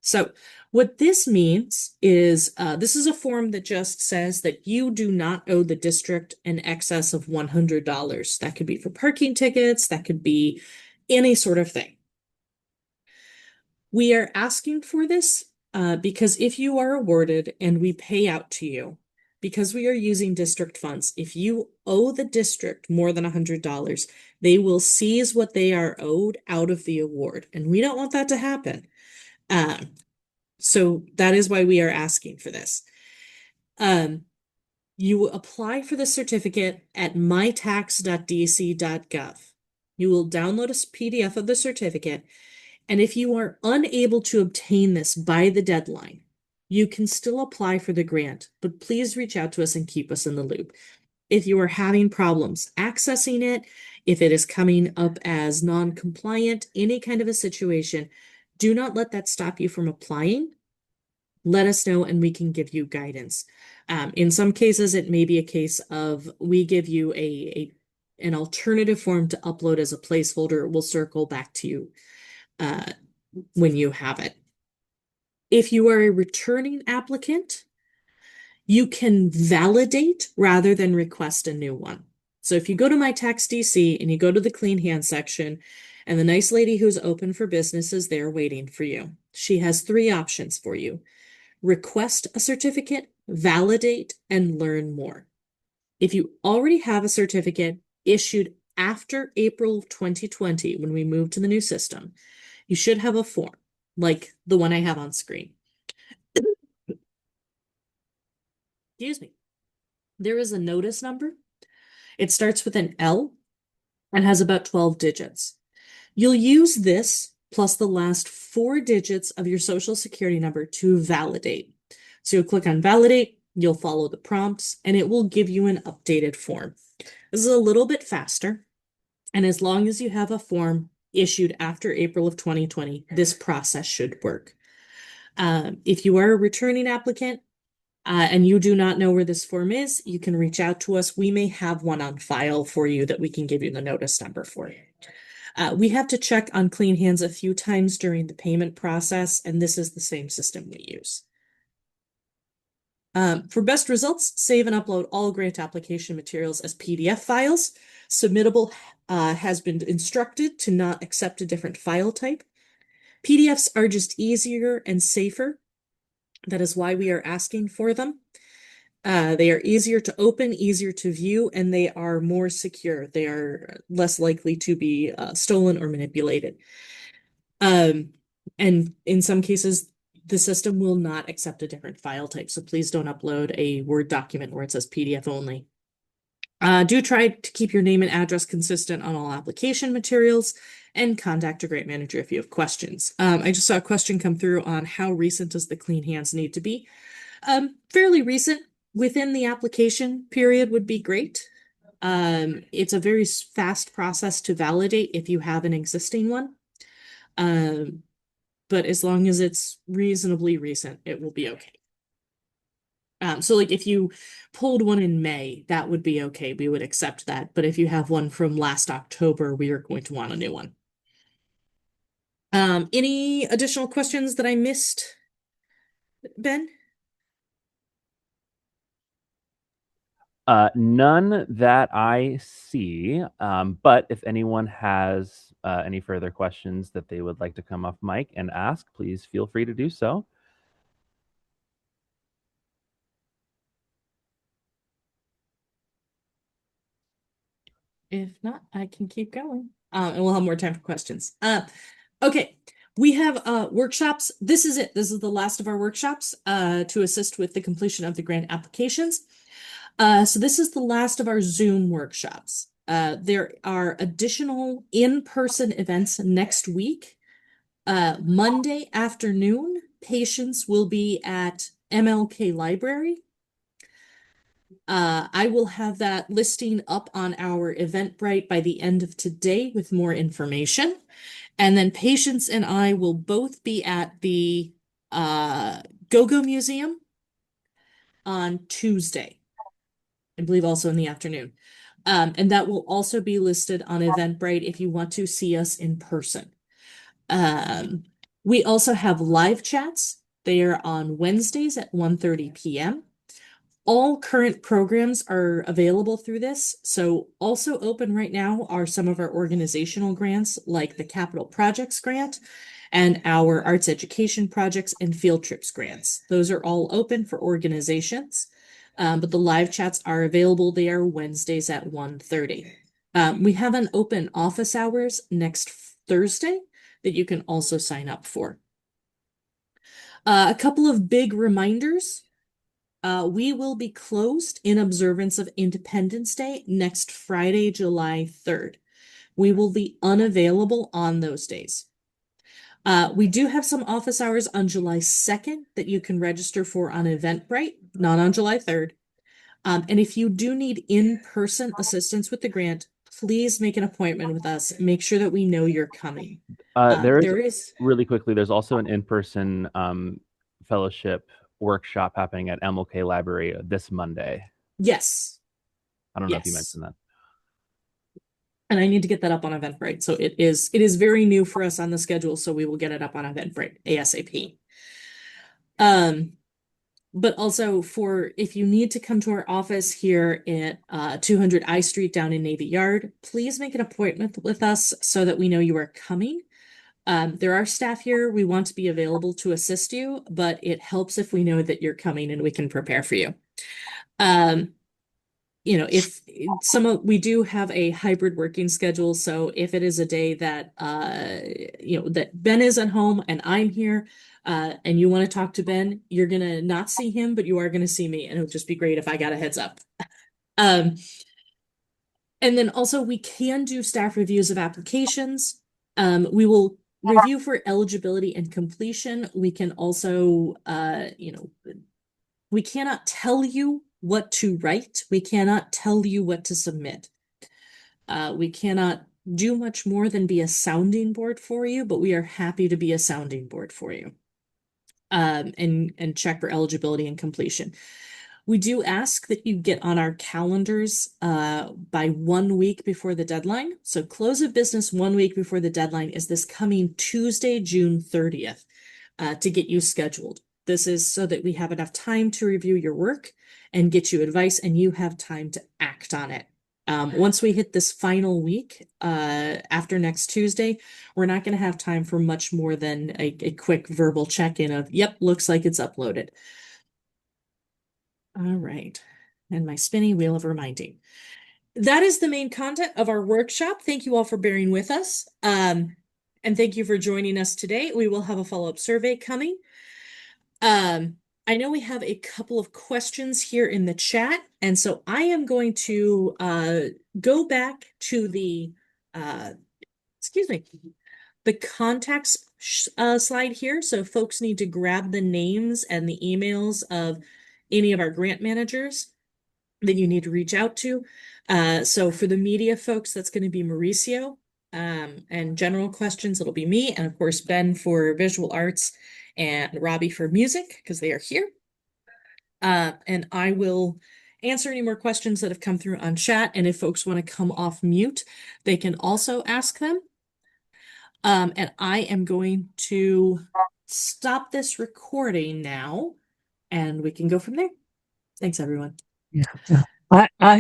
So what this means is this is a form that just says that you do not owe the district an excess of $100. That could be for parking tickets. That could be any sort of thing. We are asking for this because if you are awarded and we pay out to you, because we are using district funds, if you owe the district more than $100, they will seize what they are owed out of the award. And we don't want that to happen. So that is why we are asking for this. You apply for the certificate at mytax.dc.gov. You will download a PDF of the certificate. And if you are unable to obtain this by the deadline, you can still apply for the grant, but please reach out to us and keep us in the loop. If you are having problems accessing it, if it is coming up as non-compliant, any kind of a situation, do not let that stop you from applying. Let us know and we can give you guidance. In some cases, it may be a case of we give you an alternative form to upload as a placeholder. We'll circle back to you when you have it. If you are a returning applicant, you can validate rather than request a new one. So if you go to My Tax DC and you go to the Clean Hands section, and the nice lady who's open for business is there waiting for you. She has three options for you: request a certificate, validate, and learn more. If you already have a certificate issued after April 2020, when we moved to the new system, you should have a form like the one I have on screen. Excuse me. There is a notice number. It starts with an L and has about 12 digits. You'll use this plus the last 4 digits of your social security number to validate. So you'll click on validate, you'll follow the prompts, and it will give you an updated form. This is a little bit faster. And as long as you have a form issued after April of 2020, this process should work. If you are a returning applicant, and you do not know where this form is, you can reach out to us. We may have one on file for you that we can give you the notice number for. We have to check on Clean Hands a few times during the payment process, and this is the same system we use. For best results, save and upload all grant application materials as PDF files. Submittable has been instructed to not accept a different file type. PDFs are just easier and safer. That is why we are asking for them. They are easier to open, easier to view, and they are more secure. They are less likely to be stolen or manipulated. And in some cases, the system will not accept a different file type, so please don't upload a Word document where it says PDF only. Do try to keep your name and address consistent on all application materials, and contact your grant manager if you have questions. I just saw a question come through on how recent does the Clean Hands need to be. Fairly recent within the application period would be great. It's a very fast process to validate if you have an existing one. But as long as it's reasonably recent, it will be okay. So like if you pulled one in May, that would be okay. We would accept that. But if you have one from last October, we are going to want a new one. Any additional questions that I missed, Ben? None that I see. But if anyone has any further questions that they would like to come off mic and ask, please feel free to do so. If not, I can keep going. And we'll have more time for questions. Okay. We have workshops. This is it. This is the last of our workshops to assist with the completion of the grant applications. So this is the last of our Zoom workshops. There are additional in-person events next week. Monday afternoon, patients will be at MLK Library. I will have that listing up on our Eventbrite by the end of today with more information. And then patients and I will both be at the Go-Go Museum on Tuesday. I believe also in the afternoon. And that will also be listed on Eventbrite if you want to see us in person. We also have live chats. They are on Wednesdays at 1:30 p.m. All current programs are available through this. So also open right now are some of our organizational grants, like the Capital Projects Grant and our Arts Education Projects and Field Trips grants. Those are all open for organizations. But the live chats are available there Wednesdays at 1:30. We have an open office hours next Thursday that you can also sign up for. A couple of big reminders. We will be closed in observance of Independence Day next Friday, July 3rd. We will be unavailable on those days. We do have some office hours on July 2nd that you can register for on Eventbrite, not on July 3rd. And if you do need in-person assistance with the grant, please make an appointment with us. Make sure that we know you're coming. There is really quickly, there's also an in-person fellowship workshop happening at MLK Library this Monday. Yes. I don't know if you mentioned that. And I need to get that up on Eventbrite. So it is very new for us on the schedule, so we will get it up on Eventbrite ASAP. But also for if you need to come to our office here at 200 I Street down in Navy Yard, please make an appointment with us so that we know you are coming. There are staff here. We want to be available to assist you, but it helps if we know that you're coming and we can prepare for you. If we do have a hybrid working schedule, so if it is a day that that Ben is at home and I'm here, and you want to talk to Ben, you're gonna not see him, but you are gonna see me, and it would just be great if I got a heads up. Um, and then also we can do staff reviews of applications. We will review for eligibility and completion. We can also, we cannot tell you what to write. We cannot tell you what to submit. We cannot do much more than be a sounding board for you, but we are happy to be a sounding board for you. And check for eligibility and completion. We do ask that you get on our calendars by 1 week before the deadline. So close of business 1 week before the deadline is this coming Tuesday, June 30th, to get you scheduled. This is so that we have enough time to review your work and get you advice, and you have time to act on it. Once we hit this final week, after next Tuesday, we're not going to have time for much more than a quick verbal check-in of, yep, looks like it's uploaded. All right. And my spinny wheel of reminding. That is the main content of our workshop. Thank you all for bearing with us. And thank you for joining us today. We will have a follow-up survey coming. I know we have a couple of questions here in the chat, and so I am going to go back to the the contacts slide here. So folks need to grab the names and the emails of any of our grant managers that you need to reach out to. So for the media folks, that's going to be Mauricio. And general questions, it'll be me, and of course Ben for visual arts and Robbie for music, because they are here. And I will answer any more questions that have come through on chat, and if folks want to come off mute, they can also ask them. And I am going to stop this recording now, and we can go from there. Thanks, everyone. Yeah. I have